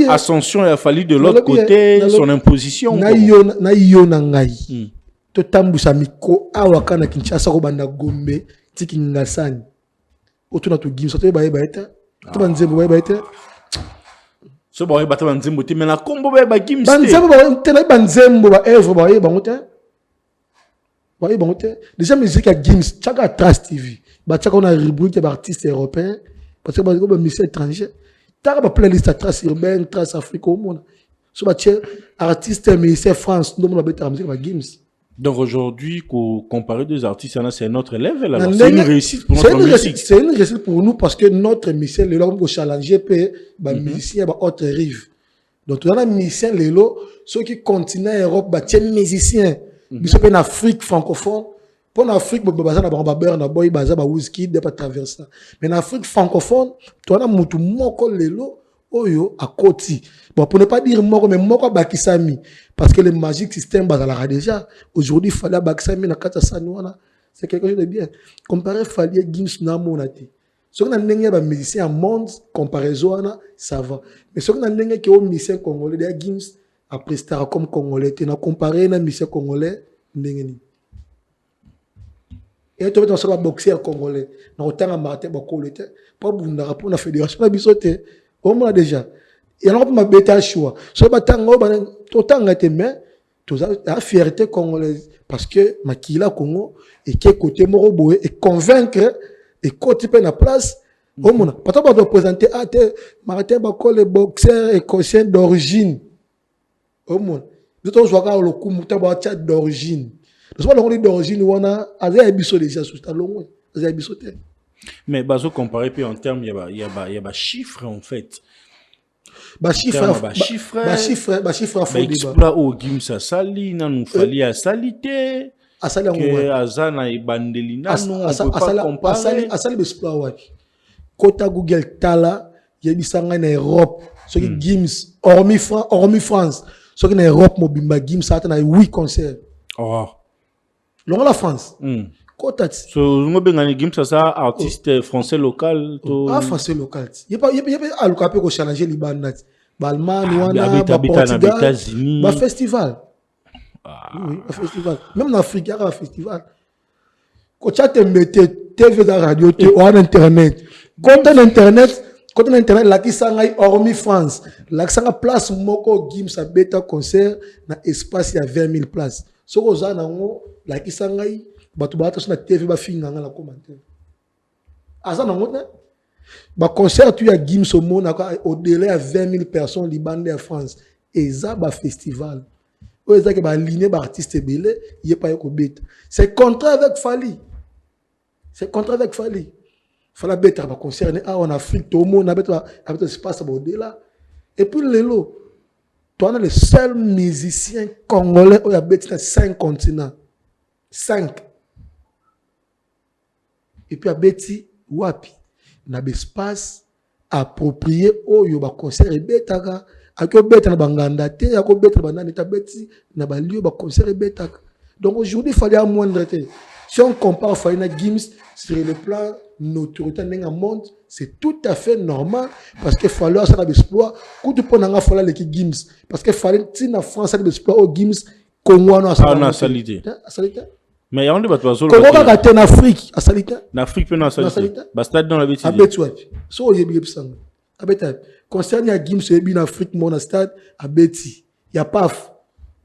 Ascension a fallu de l'autre côté, son imposition. Na yo na ngai. To tambusa miko awaka na Kinshasa ko banda Gombe tiki ngasani. Otuna to Gims to ba eta. To banzembo ba eta. So ba ba banzembo te mais la combo ba Gims. Banzembo ba te na banzembo ba evre ba ngote. Ba ngote. Déjà musique à Gims, chaka Trace TV. Ba chaka on a rubrique d'artistes européens. Parce que les musiciens étrangers, tu as playlist à Trace urbaine, Trace Afrique au monde. Ce artiste musicien France, nous avons la musique avec Gims. Donc aujourd'hui, comparer deux artistes, c'est notre level. C'est une réussite pour notre musique. C'est une réussite pour nous parce que notre musicien, les gens vont challenger les musiciens à haute rive. Donc, dans les musiciens, ceux qui continuent en Europe, les musiciens, ils sont en Afrique francophone. Pour l'Afrique, il y a des boy, des whisky, des traverser. Mais en Afrique francophone, tu as mutu moko lelo oyo à côté. Bon, pour ne pas dire moko, mais moko bakisami. Parce que le magic système, déjà. Aujourd'hui, il fallait bakisami na kata sanuana. c'est quelque chose de bien. Comparer Fali Gims na monate. Ce qu'on a n'engagé ba musicien en monde comparaison ça va. Mais ce qu'on a n'engagé que au musicien congolais des Gims après star comme congolais, tu na comparé na musicien congolais n'engagé. Et tu vas dans le boxer congolais. Na autant Martin Bakole pas bunda pour la fédération na bisoté. Au moins déjà. Il y a pas ma bêta choix. Ce batango autant ngate mais la fierté congolaise parce que Makila Congo et qui côté Moroboé et convaincre et côté pe na place au monde pas toi doit présenter Martin Bakole boxeur écossais d'origine au monde de toi joueur le coup muta ba chat d'origine parce que on d'origine on a azay biso déjà sous talon azay biso té mais bazo comparer puis en termes il y a chiffres en fait. Chiffre exploit au Gims sali na nous fali a salité que azana ibandeli na nous on peut pas comparer asali exploit wapi kota Google tala yebisanga na Europe ce qui Gims hormis France ce qui na Europe mobimba Gims ata na 8 concerts longa la France kota so ngobengani Gims ça artiste français local to français local yepa aluka pe ko challenger libanda Balman wana Portugal ba festival oui un festival même en Afrique il y a un festival quand tu te mette TV dans radio tu on internet quand internet la qui sangai hormis France la qui sanga place moko Gims a beta concert na espace il y a 20 000 places so oza nango la qui sangai batu bata sur la TV ba finga la commentaire azana ngona ba concert tu ya Gims au monde au-delà de 20 000 personnes libanais en France et ça ba festival ou ça que ba ligne ba artiste belé il est pas ko bête c'est contrat avec Fali Fala bête ba concert en Afrique tout le monde avec espace au-delà et puis lelo toi on est le seul musicien congolais où il y a bête dans 5 continents 5 et puis a bête wapi na espace approprié oyo ba concert ebetaka akyo beta na banganda te akyo beta banani ta beti na ba lieu ba concert ebetaka donc aujourd'hui il fallait à moindre te si on compare Falina Gims sur le plan notoriété dans le monde c'est tout à fait normal parce que fallait ça exploit coup de ponanga fallait les Gims parce que fallait si na France ça exploit au Gims Congo na salité mais on débat pas solo Congo en Afrique à salité en Afrique peut na salité ba stade dans la bêtise à Betouapi so yebi sang à Betouapi concernant Gims yebi en Afrique mon stade à Beti il y a paf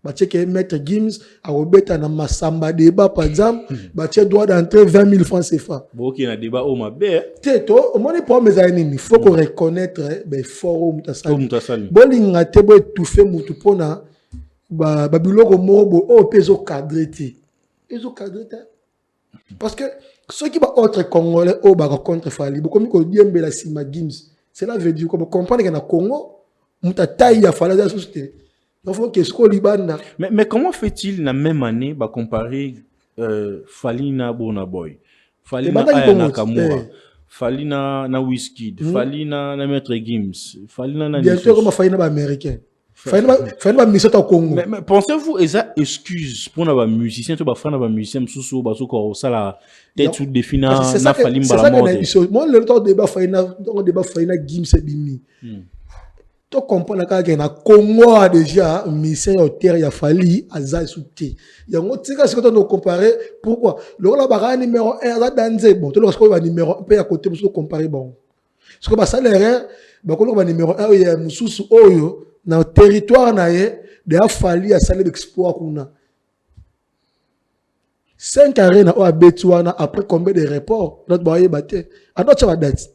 ba checker mettre Gims à Robeta na Masamba débat par exemple ba checker droit d'entrée 20 000 francs CFA bon OK na débat au mabe teto mon pas mes amis il faut qu'on reconnaître ben forum mutasali bolinga te bo étouffer mutu pona ba biloko moko o peso cadrete ils ont cadré parce que ceux qui va autre congolais au bas contre Fali beaucoup mieux que Diembe la Sima Gims cela veut dire qu'on comprendre que na Congo muta taille ya Fali la société donc faut que ce qu'on libanda mais comment fait-il la même année ba comparer Fali na Burna Boy Fali na Kamura Fali na Wizkid Fali na Maître Gims Fali na bien sûr comme Fali na ba américain Fallait pas mission au Congo. Mais pensez-vous esa excuse pour na musicien to ba fana ba musicien susu ba soko ça la tête ou définir na Fali mbala mode. Moi le temps débat Fali na Gims et Bimi. To comprendre ka na Congo déjà musicien au terre ya Fali aza souté. Ya ngotika ce que on comparer pourquoi le la bara numéro 1 za danze bon to le ko ba numéro 1 pe à côté pour comparer bon. Ce que ba salaire ba ko ba numéro 1 ya mususu oyo dans le territoire naie de Fali a salé exploit kuna 5 arènes au Betouana après combien de reports notre boyer batté à notre date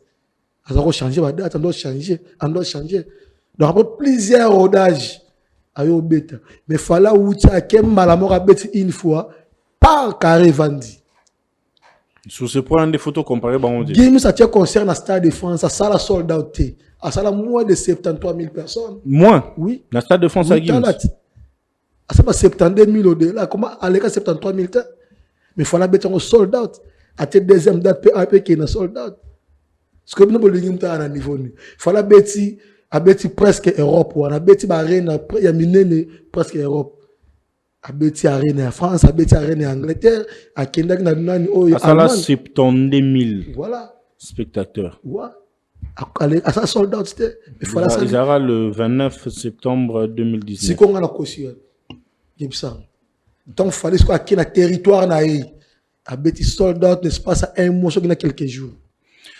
à doit changer la date on doit changer donc après plusieurs rodages ayo beta mais fala outia kem malamora beti une fois par carré vandi sur ce point des photos comparées bon dit Gims a concerne à Stade de France à sala sold out à ça, moins de 73 000 personnes. Moins? Oui. Dans le Stade de France à Gims? À ça, 72 000 au-delà. Comment aller à 73 000 temps? Mais il faut la mettre en sold out. À cette deuxième date, qui est en sold out. Ce que nous voulons dire à un niveau. Il faut la mettre presque Europe. On a mettre il y a presque Europe. abeti arène en France, abeti arène en Angleterre, à Kendak na nani oyo Allemagne. 72 000 voilà spectateurs. Ouais. À ça sold out c'était. Il fallait ça. Ils aura le 29 septembre 2019. C'est qu'on a la caution. Gibson. Donc fallait quoi qui na territoire na yi. Abeti sold out n'est pas ça un mois sur quelques jours.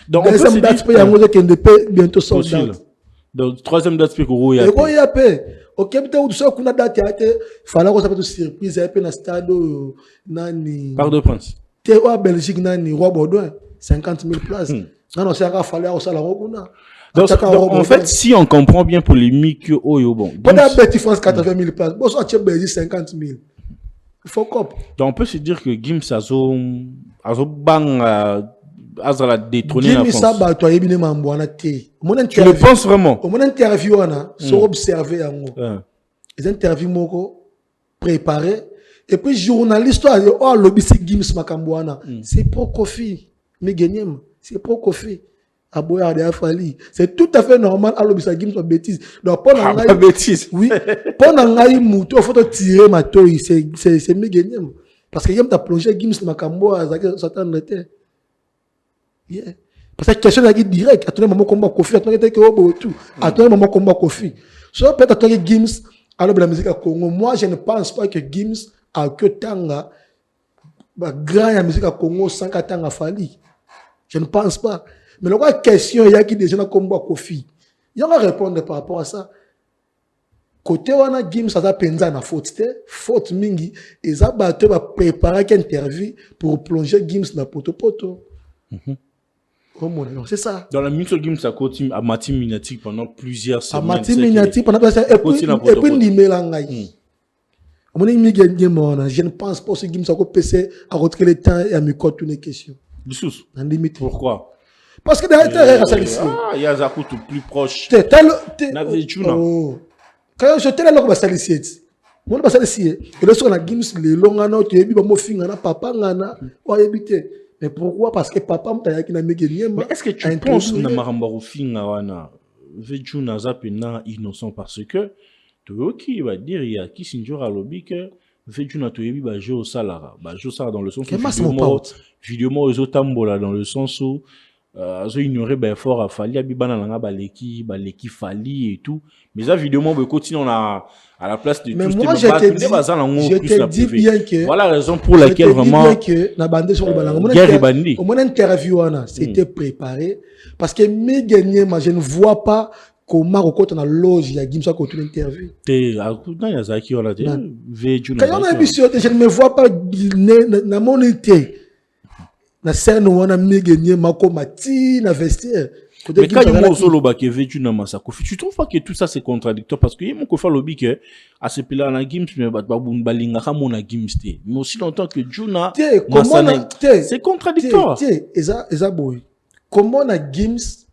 Donc on peut se dire que bientôt sold out. Donc troisième date c'est que et quoi il y a paix. OK peut-être où ça qu'on a date fallait qu'on ça peut surprise un peu na stade nani. Parc de Prince. T'es au Belgique nani Roi Baudouin 50 000 places. Non c'est un fallait au salon on. Donc, en fait, si on comprend bien polémique, bon. Pendant Betty France 80 000 places, bon, ça, tu as Belgique 50 000. Il faut cop. Donc, on peut se dire que Gims a la détrôné la France. Tu le penses vraiment? Mon interview, c'est observé. Les interviews, préparés. Et puis, journaliste, oh, lobby, c'est Gims Makambouana. C'est pour Kofi. Mais gagné, c'est pour Kofi. C'est tout à fait normal à l'objet de la bêtise. Donc, pendant la bêtise. Oui. Pendant que il faut tirer ma toile, c'est méga. Parce que il y a plongé Gims Makambo à Satan était. Parce que la question est directe. Attendez, maman combat Kofi. Attendez, tout. Attendez, maman combat Kofi. Soit peut-être attendez Gims à la musique à Congo. Moi, je ne pense pas que Gims a que Tanga, grand la musique à Congo sans qu'Tanga Fali. Je ne pense pas. Mais la question, il y a qui déjà combat Kofi. Il y a répondre par rapport à ça. Côté wana Gims ça penza na faute mingi et ça bateau va préparer une interview pour plonger Gims na poto. C'est ça. Dans la mission Gims a continué à Mati Minatik pendant plusieurs semaines. À Mati Minatik pendant plusieurs semaines. Et puis Nimelangai. Je ne pense pas que Gims a PC à retirer le temps et à me coter toutes les questions. Pourquoi? Parce que derrière, il y a Zakou tout plus proche. Quand je te l'ai dit, c'est moi je suis et le soir na Gims les longs tu es bien mon fils na papa na o habité. Mais pourquoi? Parce que papa m'a dit na megenie. Mais est-ce que tu penses na marambaro finga wana Vejuna zapena innocent parce que toi qui va dire il y a qui sinjora lobby que Vejuna to yebi ba jeu salara ba jeu ça dans le sens vidéo mo ezotambola dans le sens où azo ignorer ben fort à Fali abibana nanga baleki Fali et tout mais ça vidéo moi continue on a à la place de mais tous moi je te dis bien que voilà la raison pour laquelle vraiment que na bande sur le balango mon interview c'était préparé parce que mes gagnés moi je ne vois pas comment on a loge ya Gims a continué l'interview dans Yazaki on a dit quand on a vu je ne me vois pas na mon été na scène où on a gagné Mako Mati na vestiaire. Mais quand il y a solo ba que vécu na Masakofi, tu trouves pas que tout ça c'est contradictoire parce que mon kofa lobby que à ce pila na Gims mais ba balinga ka mona Gims té. Mais aussi longtemps que Juna c'est contradictoire. Eza boy. Comment na Gims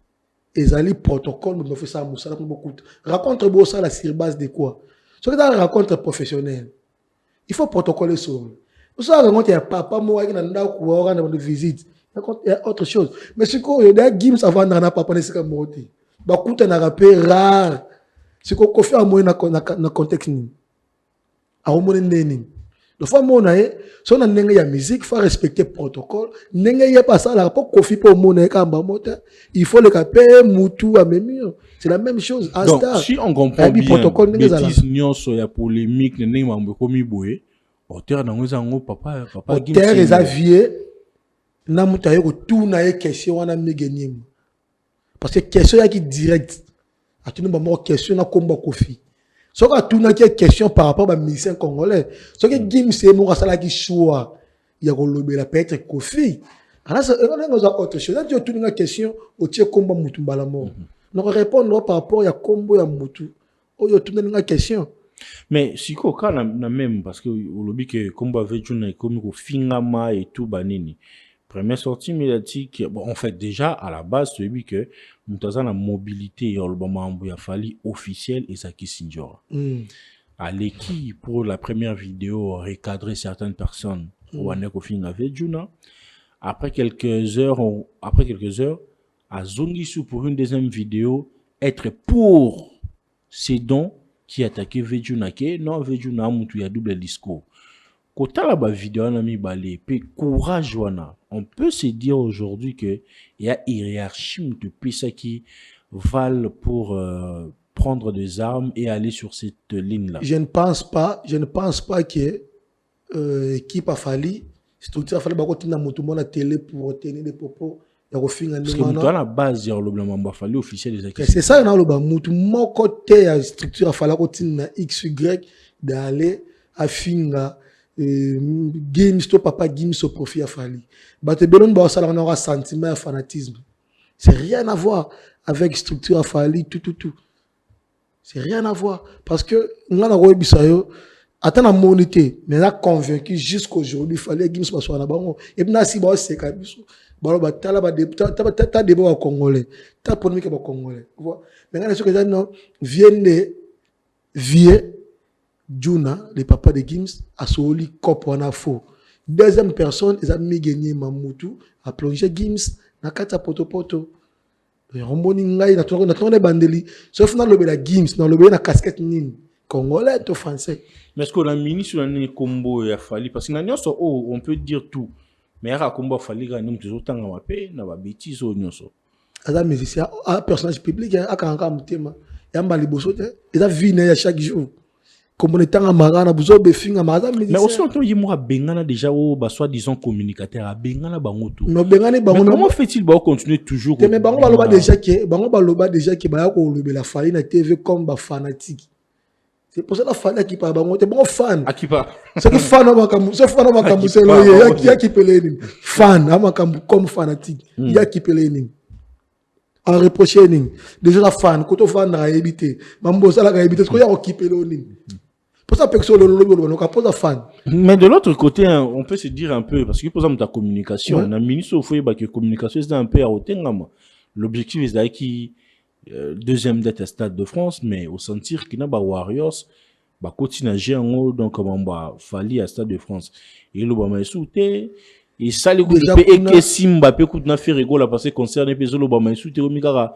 ezali protocole me fait ça musala beaucoup. Raconte beau ça la sur base de quoi? Ce que dans raconte professionnel. Il faut protocoler sur. Vous savez, quand il y a papa, moi, qui n'a pas de visite, il y a autre chose. Mais ce qu'il y a Gims avant n'a pas pensé comme moi. Bah, écoute, un rappel rare. Ce qu'on fait à moi dans le contexte. À au moins, le fois mon aïe, si on a une musique, il faut respecter le protocole. N'engue y a pas ça, la rapport Kofi pour mon aïe il faut le caper moutou à même mieux. C'est la même chose. Donc, si on comprend bien, bêtise nion soya polémique, n'engue mambo komi boye. Auteur dans les papa auteur les aviés na mutaye ko tout na question wana megeni parce que question ya qui direct atunu ba mo question na komba Kofi so ka tout na question par rapport à musicien congolais so que Gims c'est mo sala ki choix ya ko lobela peut-être Kofi alors ça on a autre chose là tu tout na question au tie komba mutu mbala mo donc répondre par rapport ya kombo ya mutu o yo tout na question. Mais si quoi même parce que au lobby que combat avec une comme au fingama et tout banini première sortie médiatique bon en fait déjà à la base celui que nous avons la mobilité et le il a fallu officiel et ça qui signore à l'équipe pour la première vidéo recadrer certaines personnes ou on est au fin avec Juna après quelques heures à Zongisu pour une deuxième vidéo être pour ces dons qui attaquait Vejuna ke non Vejuna mutu ya double discours. Kota la ba vidéo na mi balé pe courage wana. On peut se dire aujourd'hui que il y a hiérarchie de pisa qui valent pour prendre des armes et aller sur cette ligne là. Je ne pense pas que équipe a fallu structure a fallu ba kotina mutu mona télé pour tenir des propos. Parce que dans la base il y a le fallu officiel des acquis. C'est ça na loba mutu mon côté la structure a fallu kotina XY d'aller à finga games to papa games au profit a fallu. Bate belon ba ça on aura sentiment fanatisme. C'est rien à voir avec structure a fallu tout. C'est rien à voir parce que ngana ko bisayo attends la monité mais là convaincu jusqu'aujourd'hui il fallait games soit na bango et na si ba c'est kabiso. Baloba tala ba ta débat congolais ta polémique ba congolais mais quand les gens non viennent vieux Juna le papa de Gims a soli cop wana faux deuxième personne ils a mis gagné Mamutu a plongé Gims na kata poto on moni ngai na tone bandeli sauf na lobe la Gims na lobe na casquette nini congolais to français mais est-ce qu'on a mis sur un combo ya fali parce que na nyonso on peut dire tout. Mais il y a un combat qui a été autant de paix, na bêtise au nyonso. Ada musicien, un personnage public, a quand même il y a un liboso, il a vu chaque jour. Comme on est en marana, buzo befing amada musicien. Mais aussi on y moi bengana déjà au soit disons communicateur, bengana bangoto. Mais bengana bangoto. Comment fait-il ba continuer toujours? Mais bango baloba déjà que ba ko lobe la fali na TV comme ba fanatique. C'est pour ça la fan qui parle bango, t'es bon fan. À qui pas? C'est que fan amakambu, c'est fan amakambu c'est le ya qui peleni. Fan amakambu comme fanatique. Ya qui peleni. En reprocher ning. Déjà la fan, quand on fan na éviter. Mambo ça la éviter, ce qu'on y a qui peloni. Pour ça personne le lobo on a pas fan. Mais de l'autre côté, on peut se dire un peu parce que par exemple ta communication, on a ministre au foyer que communication c'est un peu à otengama. L'objectif est d'aller qui deuxième date à Stade de France, mais au sentir qu'il y a des Warriors, bah continuer à gérer donc comment bah fallait à Stade de France. Et le Obama est souté, et ça les gars et que Simba peut continuer à faire rigolo là parce que concert des pays le Obama est souté au Migara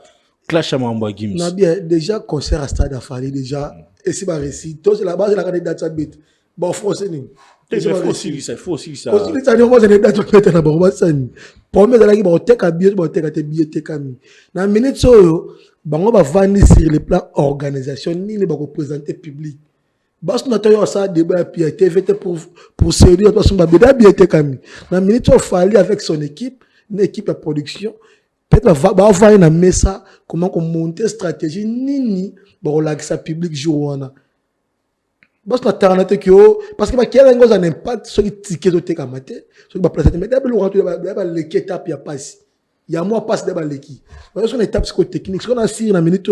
clash à Mamba Gims. On a bien déjà concert à Stade à Fali déjà et c'est pas réussi. Toi c'est la base de la candidate ça bête. Bon français ni. Il faut aussi ça. Aussi ça on va se date peut-être na bon ça ni. Pour me d'aller bon teka billet bon teka te billet teka mi. Na minute so bango va vendre sur le plan organisation ni ne va représenter public. Bas na tayo ça débat puis TV pour série parce que ba billet teka mi. Na minute so fallait avec son équipe, une équipe de production peut-être va voir na mesa comment qu'on monter stratégie nini ba relaxer public jour wana. Parce que y a un impact sur les tickets de Tekamate, sur les places, mais d'abord, l'étape, il y a pas. Il y a moins passe d'abord l'équipe. Parce que une étape psychotechnique, ce qu'on a si dans minute,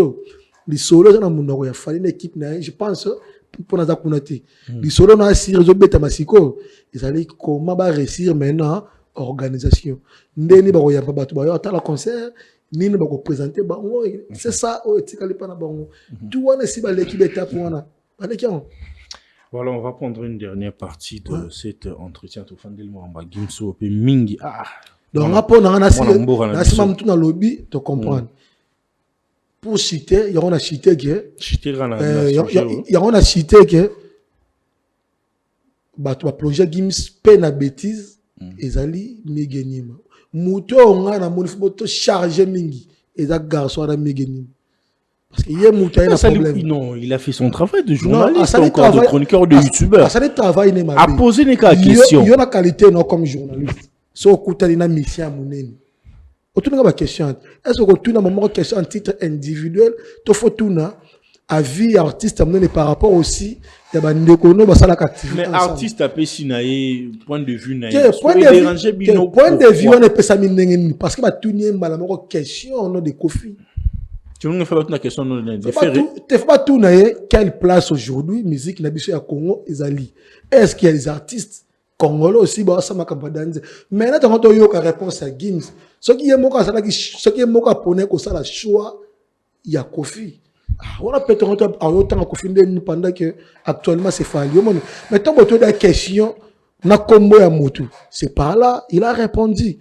les solos, il a fallu une équipe, je pense, pour nous accompagner. Les solos, on a si réseau bêta massico, ils allaient comment réussir maintenant organisation. Ndeni ba ya pas bato ba ta la concert, ni ne ba ko présenter ba c'est ça, tikali pa na bango. Tout on est si ba l'équipe étape wana. Voilà, on va prendre une dernière partie de cet entretien. Tout fan de l'Mamba Gimso et Mingi. Donc, après, on a un lobby, tu comprends. Pour citer, il y a un cité que. Il y a un cité que. Tu vas plonger Gims, peine à bêtise, et Zali, Megenim. Mouto, on a un mouvement chargé Mingi, et ça, garçon, à Megenim. Parce qu'il y a un problème. Non, il a fait son travail de journaliste, encore de chroniqueur, de youtubeur. Ça travail n'est pas à poser des questions. Il y a une qualité non comme journaliste. So kuta ina mission à monene. Autour de la question, est-ce que tu as une question en titre individuel, tu faut tout na avis artiste amené par rapport aussi il y a des économies bah ça la activité. Mais artiste a pas sinaé point de vue naïf. Point de vue on est pas ça minengi parce que bah tout n'y est malamment question non de Kofi. Tu veux me faire une question non de tu fais pas tout na quelle place aujourd'hui musique na biso ya Congo ezali. Est-ce qu'il y a des artistes congolais aussi bah ça m'a campagne. Mais là tu as eu une réponse à Gims. Ce qui est moka ça ce qui est moka poner ko ça la choix il y a Kofi. On a peut-être autant Kofi pendant que actuellement c'est fallu. Mais tant que tu as des questions na combo ya motu. C'est par là il a répondu.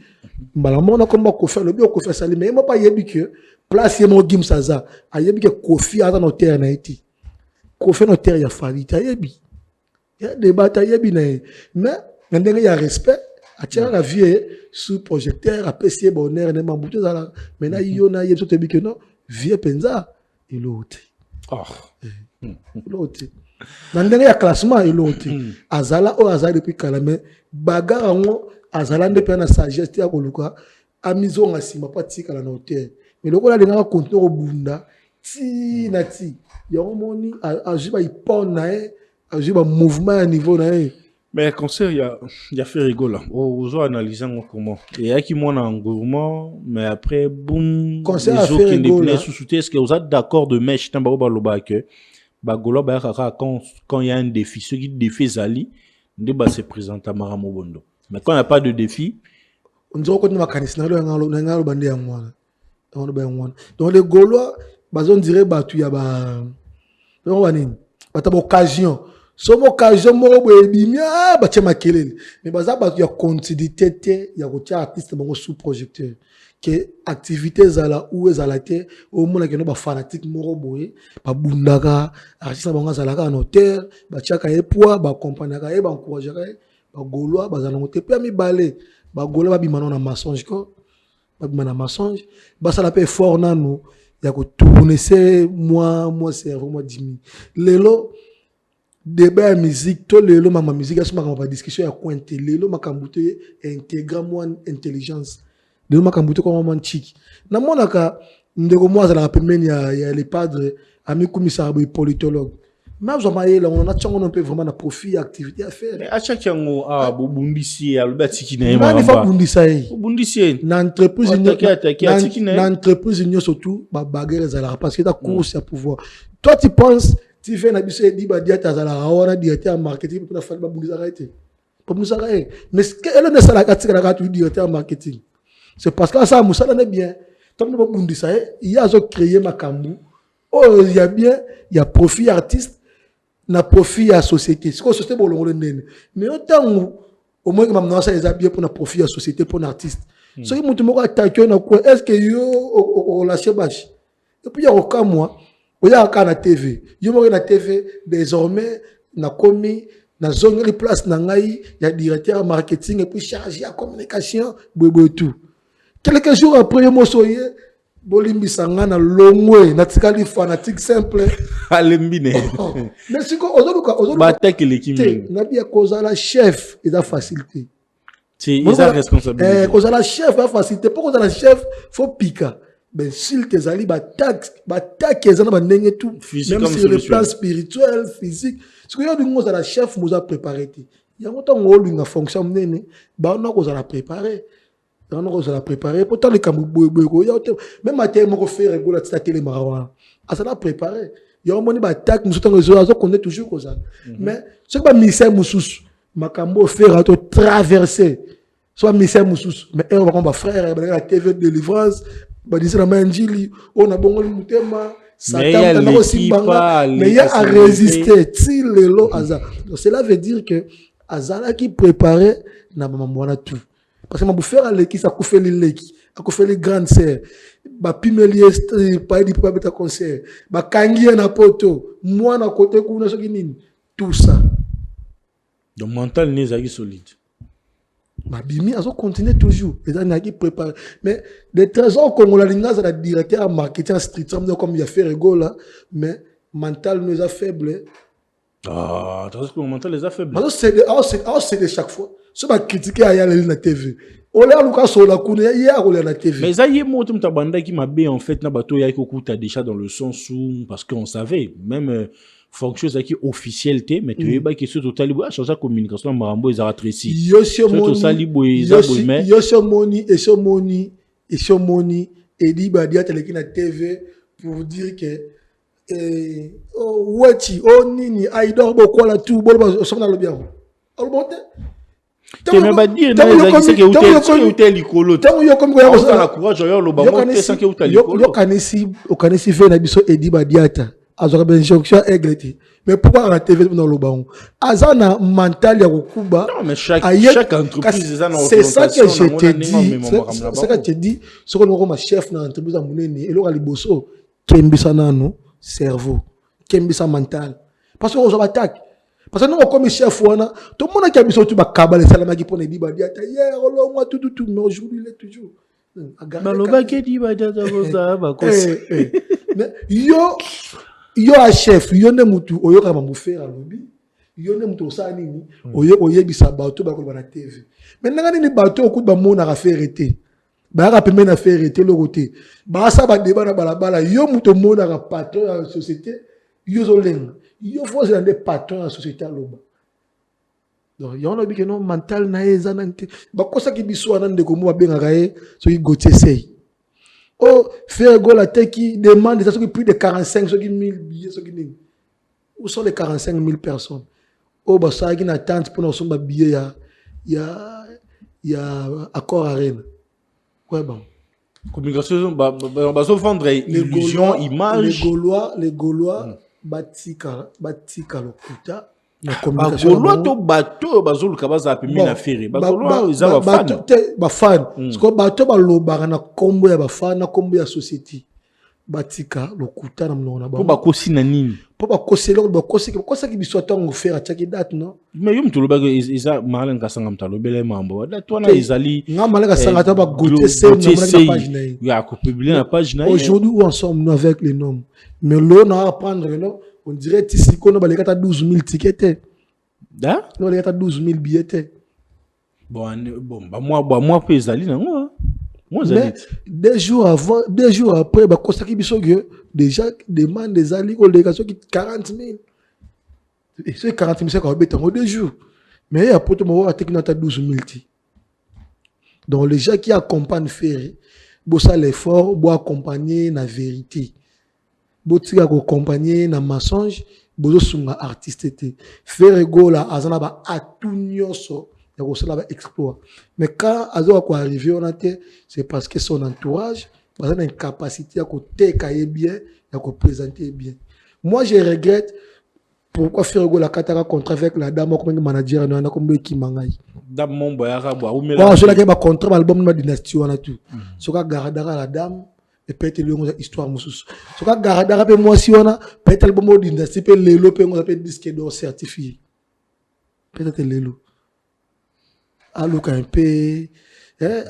Malamon na combo Kofi le bio Kofi ça mais moi pas yebi que place mon Gims ça a yebi que Kofi a dans terre na été. Kofi notaire ya fali tayebi. Il y a débat tayebi na. Mais il y a respect. A tiré la vie sous projecteur, a PC bonheur, ne m'embouté dans la. Maintenant, il y en a, il y a tout que non, vie penza, il l'autre. L'autre. Dans le dernier classement, il l'autre. Azala ou Azala depuis Kalamé, bagarre en Azala ne peut pas sagesse, à Koluka, a mis en asima, pas tika la notaire. Mais le gars, il a continué au Bunda, ti nati. Il y a un moment, a joué, il pond, a joué un mouvement à niveau, mais conseil, il y a fait rigoler. Aux autres analysant comment. Il y a qui m'ont en gourmand, mais après, boum, conseil les a autres fait qui rigoler. est-ce que vous êtes d'accord de mèche, tant que quand il y a un défi, ceux qui défient Zali, débat se présente à Maramobondo. Mais quand il n'y a pas de défi, on dirait qu'on a donc les Gaulois, on dirait que il y a une occasion. Somme occasion, mais il y a continuité, il y a un artiste sous projecteur. Que activité zala ou ezalate au moins que no fanatique moro boye ba bundaka artiste bango zalaka en hauteur ba tiaka epoa ba accompagnaka e ba encourager ba Gaulois ba zala ngote pe mi balé ba Gaulois ba bimana na mensonge ko ba bimana mensonge ba sala pe fort nanu ya ko tourner c'est moi cerveau moi dimi lelo débat musique to lelo ma musique asuma ka ba discussion ya cointé lelo makambuté intégrer moi intelligence de makambuto comme un chic na monaka ndeko moi la pemeni ya les padres ami commissaire politologue mais jamais là on a tchongo un peu vraiment na profit activité à faire mais à chaque yango bundisi ya lobati ki na ma fa bundisa bundisi na entreprise na entreprise surtout ba bagarre za parce que ta course à pouvoir toi tu penses tu fais na biso di ba dia ta za la wana directeur marketing pour la faire ba bundisa arrêter pour nous arrêter mais elle ne sala katika na tu directeur marketing. C'est parce que ça, Moussa n'est bien. Comme nous avons dit ça, il y a créé Makambu. Oh, il y a bien, il y a profit artiste, il y a profit à société. C'est quoi société pour le monde? Mais autant au moins que maintenant ça est bien pour la profit à société pour l'artiste. So il monte moi attaquer na quoi? Est-ce que yo au lâcher bâche? Et puis il y a aucun mois, il y a aucun na TV. Yo moi na TV désormais na commis na zone de place na ngai, il y a directeur marketing et puis chargé à communication, bobo tout. Quelques jours après, moi, soyez, Bolimbi Sangana, Longwe, Natikali fanatique simple. Alembine. Mais c'est quoi, aujourd'hui, Batek l'équipe. Nabi a causé la chef, il a facilité. C'est la responsabilité. Causé la chef, il a facilité. Pour causer la chef, il faut piquer. Ben, s'il te zali, batak, ils en ont tout. Même sur le plan spirituel, physique. Ce que nous avons la chef, nous a préparé. Il y a longtemps où nous avons fonctionné, on a préparé. On a préparé. Pourtant, les Kamoubouyou, même à terme, on fait réguler la télé marawana. Ça l'a préparé. Il y a un moment où attaque, nous sommes toujours comme ça. Mais ce que Missel Moussous, Makambo fait à traverser. Soit Missel Moussous, mais on va frère, la TV de délivrance, on dit la manjili, on a bon le moutema, mais il y a à résister. Cela veut dire que Azala qui préparait, n'a pas tout. Parce que ma bouffère à l'équipe, ça fait les l'équipe, ça fait les grandes sœurs, bah pimelier, pas dit pas bêta concert, bah kangi na poto, moi na côté kuna so kinini, tout ça. Donc mental n'est pas solide. Bah bimi, ça continue toujours. Les gens qui préparent. Mais des trésors comme on l'a dit, ça la directeur marketing street, comme il a fait rigolo là, mais mental nous a faible. Ah, tu sais que mental les a faibles. Alors c'est de chaque fois. Ce qui critiquer à aller na TV. On l'a Lucas sur la cour hier on l'a na TV. Mais ça y est moi tu m'as banda qui m'a bien en fait na bateau ya ko ta déjà dans le sens où parce qu'on savait même fonction ça qui officialité mais tu es pas que ce total a changer communication marambo ils a rétréci. Yo moni et dit ba dia télé na TV pour dire que wati nini aidor boko la tout bon so na lo bien. Au bon tu ne pas dire c'est que où t'es l'icolo tant yo comme quoi ça la courage yo lo ba mo sans que où t'es l'icolo yo kanisi fait na biso edi badiata azora ben jonction aigleti mais pourquoi la TV dans le baon azana mental ya kokuba non mais chaque entreprise c'est ça que je te dis c'est ça que je te dis ce qu'on aura ma chef dans entreprise à monene et lo liboso kembisa nano cerveau kembisa mental parce que on attaque. Parce que nous, comme chef, tout le monde qui a mis sur tout le cabal, ça l'a dit pour les dibas, hier, on l'a tout, mais aujourd'hui, il est toujours. Mais yo a chef, yo ne mutu, oyo kama mufera lobby, yo ne mutu sa nini, oyo bisa bato ba ko na TV. Maintenant nini bato okuta ba mona ka faire été. Ba ka pemena faire été le côté. Ba sa ba débat na balabala, yo mutu mona ka patron de la société, yo zolenga. Yo faut dans des patrons de la société loba. Donc yo no bi que non mental na ezanante. Ba ko sa ki biso na ndeko mo ba benga kae, so ki gote sei. Oh, faire go la tête qui demande ça, plus de 45 000 billets. Où sont les 45 000 personnes? Oh, bah, ça, il y a une attente pour nous billets. Il y a accord à Rennes. Ouais, bon. Communication, bah, vendre illusion, image. Les Gaulois, batika le kuta. Bagolo to bato bazulu kabaza pemi na fere bagolo ils ont ba fan parce que bato ba loba na kombo ya ba fan na kombo ya société batika lokuta na mona ba po ba kosi na nini po ba koselo ba kosa ki biso tango faire chaki date non mais yum to loba isa malen kasanga mtalo bele mambo da to na izali nga malen kasanga ta ba goûter c'est na page na ya ko publier na page na aujourd'hui où ensemble nous avec les noms mais l'on a à prendre non. On dirait que si on a 12 000 tickets. Hein? On a 12 000 billets. Bon, moi, peux y aller, non? Moi, mais 2 jours avant, 2 jours après, déjà, demande des alliés, on a 40 000. Et c'est 40 000, c'est quand même 2 jours. Mais il y a pour tout le monde, on a 12 000. Donc, les gens qui accompagnent Ferry, ils font l'effort, ils accompagner la vérité. Botika ko accompagner na mensonge bozo sunga artiste te faire gola azana ba atunyoso ya ko sala ba exploit mais quand azo ko arriver on a c'est parce que son entourage a une capacité à côté cahier bien à ko présenter bien. Moi je regrette pourquoi faire gola kataka contrat avec la dame comme manager na comme qui mangai dame mon boyaka bo ou mela je la ba contrat album na dynastie on a tout so ka gardera la dame et peut-être une histoire moussous. Ce que Garadara pe moi si on a peut-être le bon dynastie pe lelo pe on appelle disque d'or certifié. Peut-être lelo. Allo un peu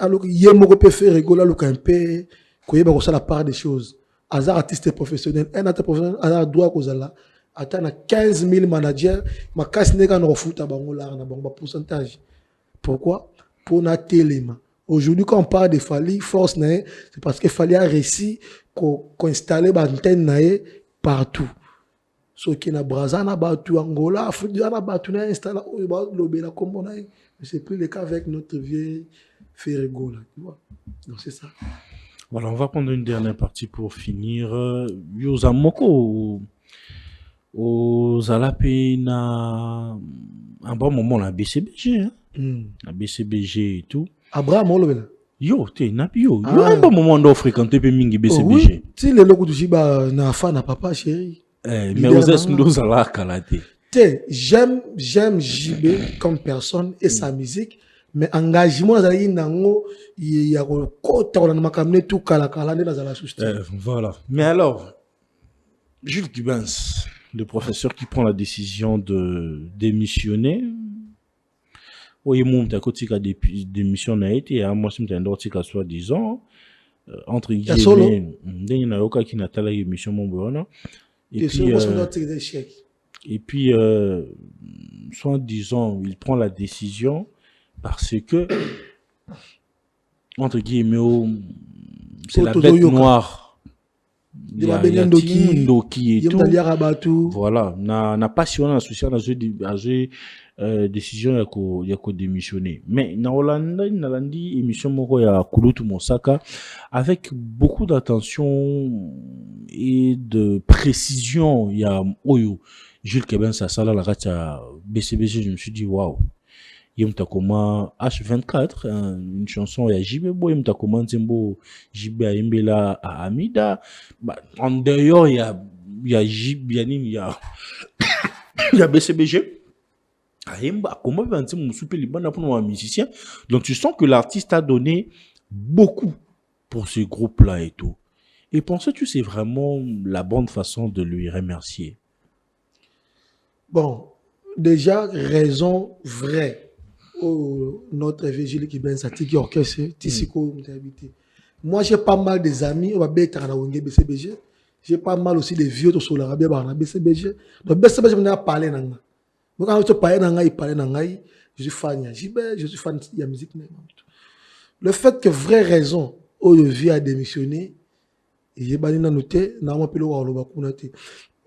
allo yemo ko pe faire rigoler allo un peu ko yeba ko ça la part des choses. Hasard artiste professionnel, un artiste professionnel hasard droit ko zala atteindre 15 000 managers ma casse neka no foot bango la na bango pourcentage. Pourquoi? Pour na téléma. Aujourd'hui, quand on parle de Fali, force, c'est parce qu'il fallait un récit qu'on installe une antenne partout. Ce qui est na Brazza, na Batu, Angola, Afrique, na Batu, na installé, mais c'est plus le cas avec notre vieille Ferrego, là, tu vois. Donc c'est ça. Voilà, on va prendre une dernière partie pour finir. Yosa Moko, aux Alapé, na un bon moment, la BCBG, hein? La BCBG et tout. Abraham Olobela. Yo, t'es napio. Yo, un bon moment d'offre fréquenter pe mingi BCBG. Oui, si le logo du Jiba na fa na papa chéri. Mais aux esclos à la kalate. J'aime JB comme personne et sa musique, mais engagement dans nango il y a côté on m'a amené tout kala dans la souche. Voilà. Mais alors Jules Cubens, le professeur qui prend la décision de démissionner. Oui, mon tacotique a démission a été à moi, c'est un article soi-disant entre guillemets, il y a aucun qui n'a pas la émission mon bon. Et puis soi-disant, il prend la décision parce que entre guillemets, c'est la bête noire. Il y a Ndoki et tout. Voilà, na passion associé à décision il y a démissionner. Mais na Hollande, Nalandi émission moko ya Kulutu Mosaka avec beaucoup d'attention et de précision. Il y a Oyo Jules Keben ça sala la racha BCBG. Je me suis dit waouh. Yemtakoma H24, une chanson ya JB Boy, Yemtakoma Nzembo JB Aimbela à Amida. En dehors, il y a JB, il y a BCBG. Comment pour un musicien. Donc tu sens que l'artiste a donné beaucoup pour ce groupe-là et tout. Et penses-tu que c'est vraiment la bonne façon de lui remercier? Bon, déjà, raison vraie. Oh, notre vigile qui ben ça tiki orchestre, Tissiko, habité. Moi, j'ai pas mal des amis, on va bêter à la BCBG. J'ai pas mal aussi des vieux de Solara, bien à BCBG. Donc, BCBG, on a parlé dans moi. Quand je parle dans il parle dans je suis fan de JB, je suis fan de la musique. Le fait que vraie raison, où je vis à démissionner, j'ai pas noté, n'a pas pu le voir,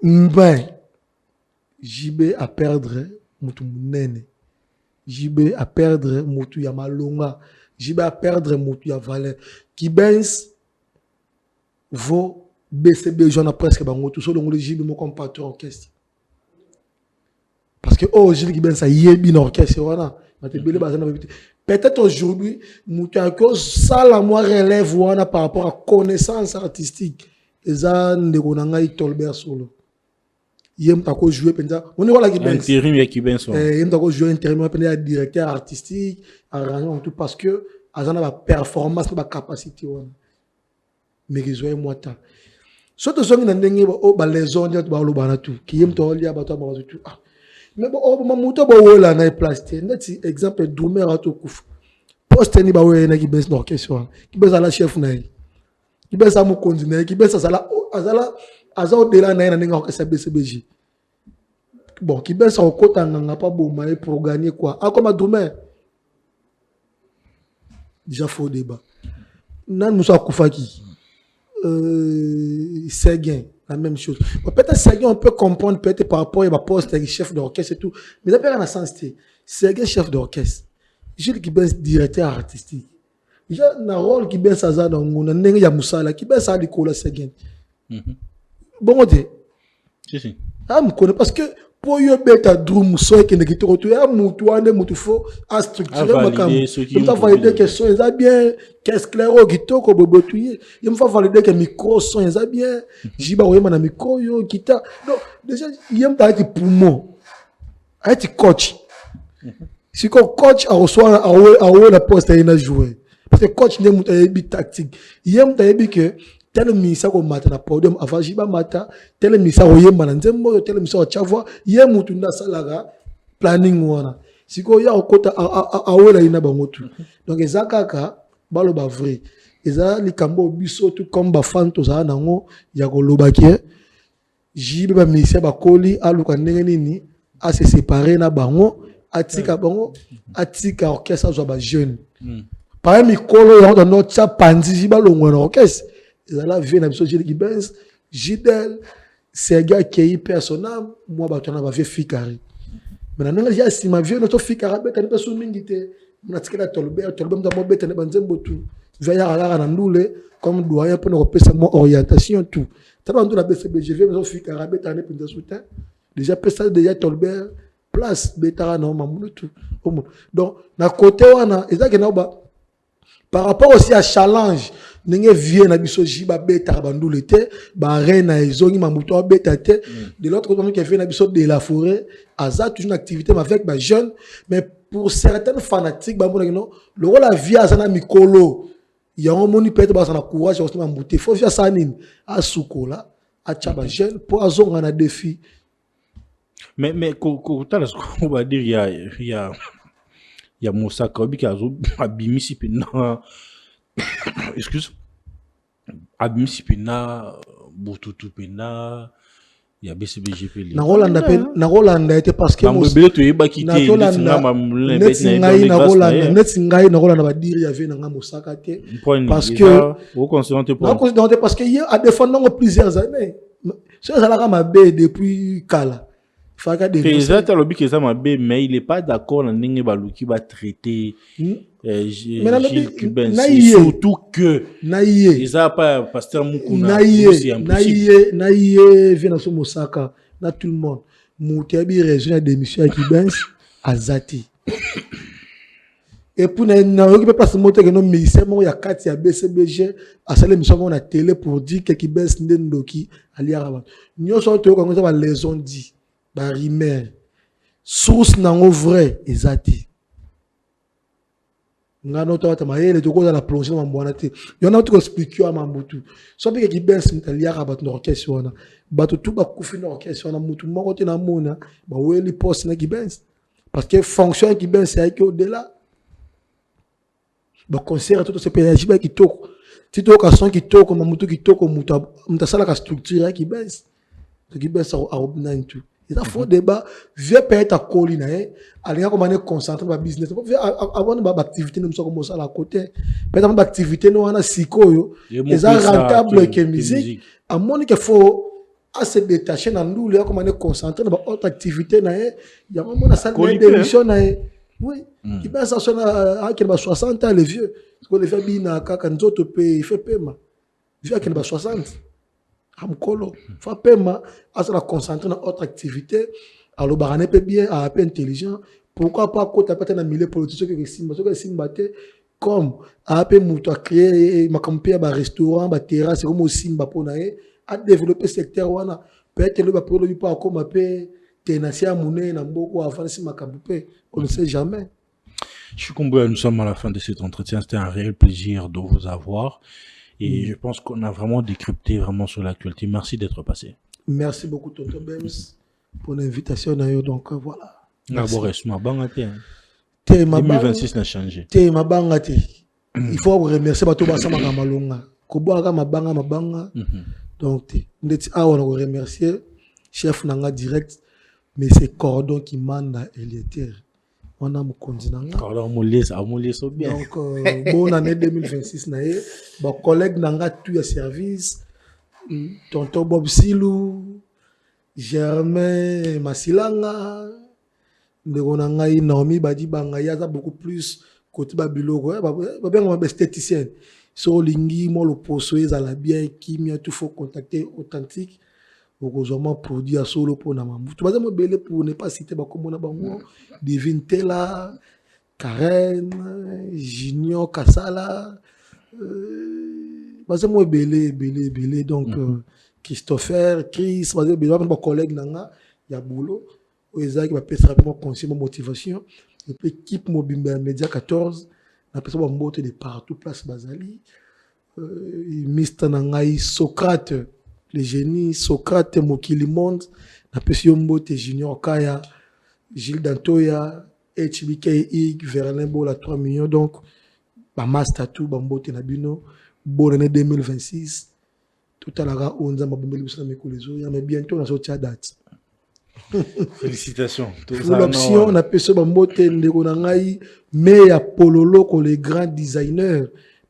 ben, JB à perdre, moutou nene. JB à perdre, moutou ya malonga. JB à perdre, moutou ya valeur. Qui benz, vaut BCB, j'en ai presque bango, tout ça, donc le JB, mon compagnon orchestre. Parce que, oh, JB qui benz, ça y est bien orchestre, voilà. Peut-être aujourd'hui, moutou ya ça, la moi relève, voilà, par rapport à connaissance artistique. Et ça, n'degonanga, il tolber solo. Yem tako jouer penda on est voilà qui ben intérim ya qui ben so yem tako jouer intérim penda directeur artistique arrangement tout parce que azana ba performance ba capacité on mais ils ont moi ta surtout zongi na ndenge ba les ondes ba lo bana tout qui yem to lia ba to ba tout mais bon ma moto ba wola na place net exemple Doumer a to kuf poste ni ba we na qui ben no question qui ben la chef na qui ben ça mo continuer qui ben ça la azala Aza de la naïna n'enga que ça BCBG. Bon, qui baisse en côté n'anga pas bon mais pour gagner quoi. Ah comme à Doumer. Déjà faux débat. Nan nous a Koufaki. Seguin, la même chose. Peut-être Seguin on peut comprendre peut-être par rapport à ma poste chef d'orchestre et tout. Mais d'après un sens Seguin chef d'orchestre. Gilles qui baisse directeur artistique. Déjà un rôle qui baisse à ça dans mon n'enga ya Moussala qui baisse à l'école Seguin. Bon, si. Ah, je connais parce que pour y beta drum so qui ne quitte retour à moutoine moutoufo à structurer ma cam. Il me faut valider que son est bien, qu'est-ce clair qui to ko bobotouyer. Il me faut valider que micro son est bien. Jiba oyema na micro yo guitare. Donc déjà il y a un poumon. Un coach. Si coach a reçoit à la poste à jouer. Parce que coach n'est pas tactique. Il y a un que tel misa ko mata na podium avant jiba mata tel misa ko yemba na nzembo tel misa ko chavwa ye mutu nda salaga planning wana siko ya okota awela ina bangotu donc ezakaka balo ba vrai eza likambo biso tout comme ba fanto za nango ya ko lobaki jibe ba misa ba koli aluka ndenge nini a se séparer na bango atika bango atika orchestre zo ba jeune par mikolo ya ndo tsa panzi jiba longwa na orchestre. La vie na biso jeli benz Gidel c'est gars qui est personnel moi ba tona ba vie fikari mais na nga si ma vie no to fikara beta ni peso mingite na tikela tolber mta beta ne banzembo tout veya ala na ndule comme doyen pour nous repérer mon orientation tout taba ndula BCBG vie no fikara beta ne pinda soutien déjà pesa déjà tolber place beta na mamuno tout donc na côté wana ezaki na ba par rapport aussi à challenge n'enge vient na biso jiba beta bandule te ba reine ezongi mamuto beta te de l'autre côté qui vient na biso de la forêt aza toujours une activité avec ba jeunes mais pour certains fanatiques ba mona non le rôle la vie azana mikolo ya moni peut-être ba sana courage aussi mamuté faut faire ça nini asukola a chaba jeune pour azonga na défi mais ko tala ko va dire il y a Moussa Kaobi qui a abimisi pena excuse abimisi pena bututu pena il y a BCBG na Rolanda était parce que Moussa to yeba kité ngai na Rolanda ba dire il y avait na Moussa Kate parce que vous considérez parce que il a défendu plusieurs années ça la mabe depuis Kala. Mais il n'est pas d'accord dans le baluki va traiter surtout que ils a pas pasteur Mukuna naïe vient sur Mosaka na tout le monde Moutabi région d'émission qui bench azati et pour na qui peut passer moto que non ministère mo ya kati ya BCBG à celle émission na télé pour dire que qui bench ndoki ali araba nyoso to ko ngeza ba les ont dit ba rimer source nango vrai ezati ngano to ta mayele to ko la plongée ma mbona te yona to expliquer à mambutu so pe ki bens mitalia ka bat no orchestre wana bato tout ba kufi no orchestre wana mutu moko te na mona ba weli poste na ki bens parce que fonction ki bens c'est au delà ba concert tout ce pédagogie ba ki toko tito ka son ki toko mamutu ki toko mutu mtasala ka structure ki bens to ki bens a obna tout. Il a faux débat, vieux payer ta colline, aller comment on est concentré dans le business. Avant de activité, nous sommes commencé à la côté. Peut-être activité, nous on a sikoyo, ils ont rentable que musique. À mon qu'il faut assez détacher dans nous, là comment on est concentré dans autre activité, il y a un moment salle d'émission, oui. Il pense ça sonne à qu'il va 60 ans les vieux. Parce que les vieux bina quand nous autres paye, il fait paiement. Vieux qu'il va 60. Amkolo, fa paiement, à se concentrer dans autre activité, alors barane peut bien, à peu intelligent, pourquoi pas côté peut-être dans milieu politique que simba, que simba comme à peu mouto à créer ma campagne ba restaurant, ba terrasse comme aussi simba pour naé, à développer secteur wana, peut-être le ba produit pas comme à peu tenacia monnaie na mboko avant si ma campagne, on ne sait jamais. Je suis content, nous sommes à la fin de cet entretien, c'était un réel plaisir de vous avoir. Et je pense qu'on a vraiment décrypté vraiment sur l'actualité. Merci d'être passé. Merci beaucoup, Tonton Bems, pour l'invitation. Donc, voilà. 2026 n'a changé. Il faut remercier Bato Bassama Malonga. Koboaga Mabanga. Donc, on a remercié chef Nanga direct, mais c'est Cordon qui manda Elieter. On a mon continent. Donc, bonne année 2026. Mon collègue Nanga tout à service. Tonton Bob Silou, Germain Massilanga, Nanga Naomi Badi Bangaya, beaucoup plus côté Babilo. On est esthéticien. So Lingi, moi le posoé, à la bien, qui m'a tout faut contacter authentique. Heureusement produit à solo pour Namamou. Tu vas me belé pour ne pas citer comme on a bango, Devin Tella, Karen, Junior Kassala, vas moi belé donc Christopher, Chris, vas belé mon collègue nanga, ya boulot, Oeza qui va passer rapidement conseil motivation, et puis équipe Mobimba Média 14, na personne va monter de partout place Bazali, Mr Nangai Socrate. Les génies, Socrate, Mokili Monde, Napesio Mbote, Junior Kaya, Gilles Dantoya, HBK, Verlin Bola 3 millions. Donc, Master tout, Bambote Nabino, bonne année 2026. Tout à l'heure, on a mais bientôt, on a sorti à date. Félicitations. L'option, on a Pesio Bambote, Ndegonangai, mais il y a Pololo, les grands designers,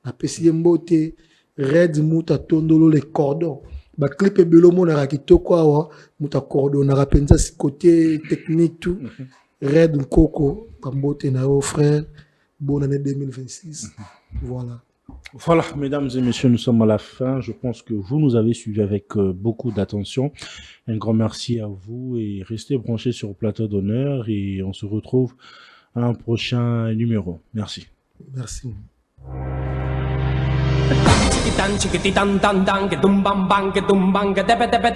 Napesio Mbote, Red Mouta Tondolo, les cordons. Ba clip et belomo na rakitoko awa muta cordo na rapenza côté technique tout Red Nkoko Pambote na o frère bonne année 2026 voilà mesdames et messieurs, nous sommes à la fin. Je pense que vous nous avez suivis avec beaucoup d'attention. Un grand merci à vous et restez branchés sur Plateau d'Honneur et on se retrouve à un prochain numéro. Merci. Chiquitan, chiquititan, tan, tan, que tumban, ban, que tumban, que tepe, tepe.